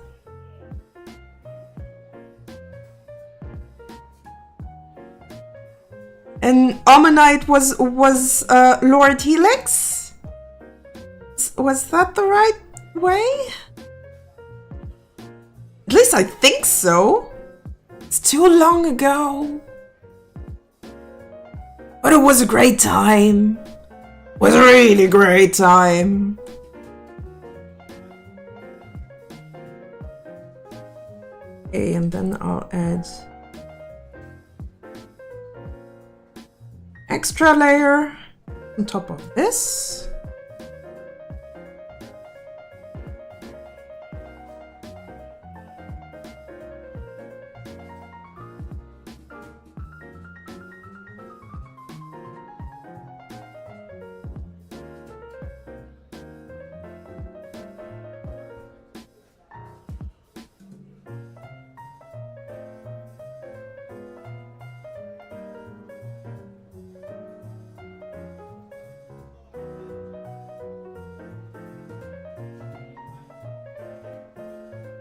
And Omanite was Lord Helix? Was that the right way? At least I think so. It's too long ago. But it was a great time. It was a really great time. Okay, and then I'll add extra layer on top of this.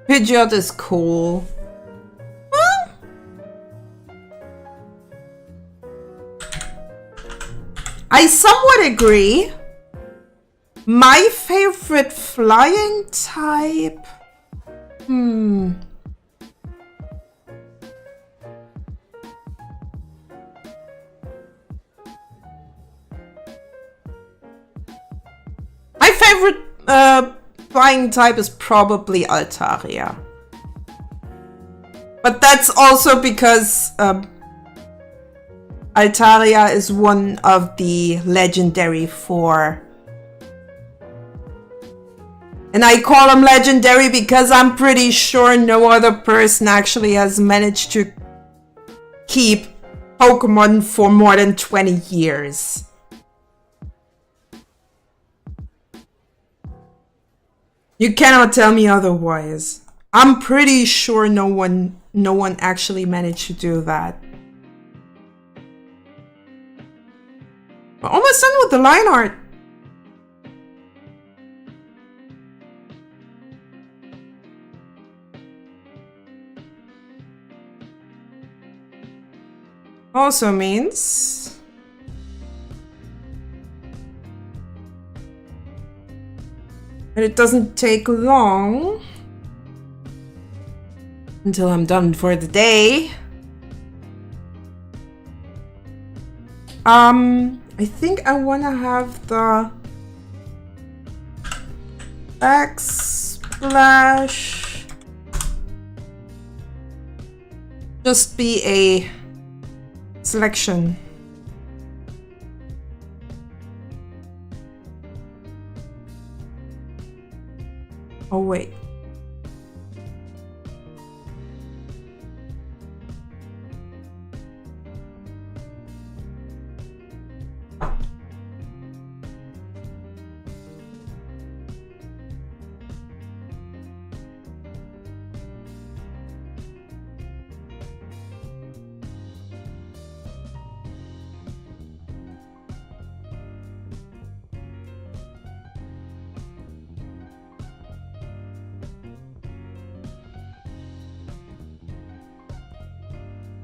Pidgeot is cool. Well, I somewhat agree. My favorite flying type? My favorite flying type is probably Altaria. But that's also because Altaria is one of the legendary 4. And I call them legendary because I'm pretty sure no other person actually has managed to keep Pokemon for more than 20 years. You cannot tell me otherwise. I'm pretty sure no one actually managed to do that. We're almost done with the line art. Also means and it doesn't take long until I'm done for the day. I think I want to have the backsplash just be a selection. Oh wait.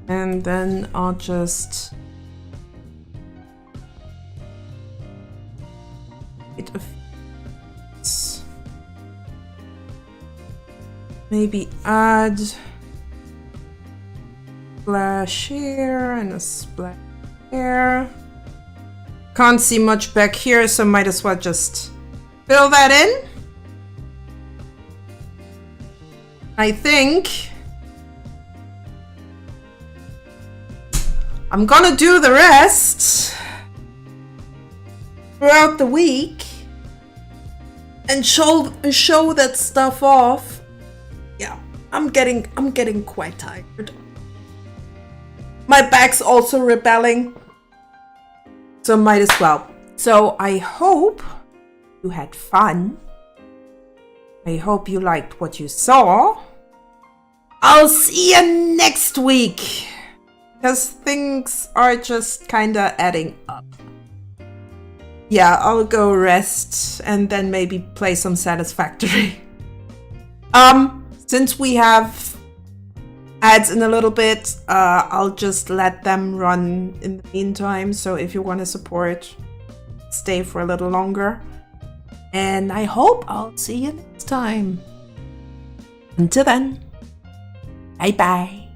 And then I'll just maybe add splash here and a splash here. Can't see much back here, so might as well just fill that in. I think I'm gonna do the rest throughout the week and show that stuff off. Yeah, I'm getting quite tired. My back's also rebelling, so might as well. So I hope you had fun. I hope you liked what you saw. I'll see you next week, because things are just kinda adding up. Yeah, I'll go rest and then maybe play some Satisfactory. Since we have ads in a little bit, I'll just let them run in the meantime. So if you want to support, stay for a little longer. And I hope I'll see you next time. Until then, bye bye.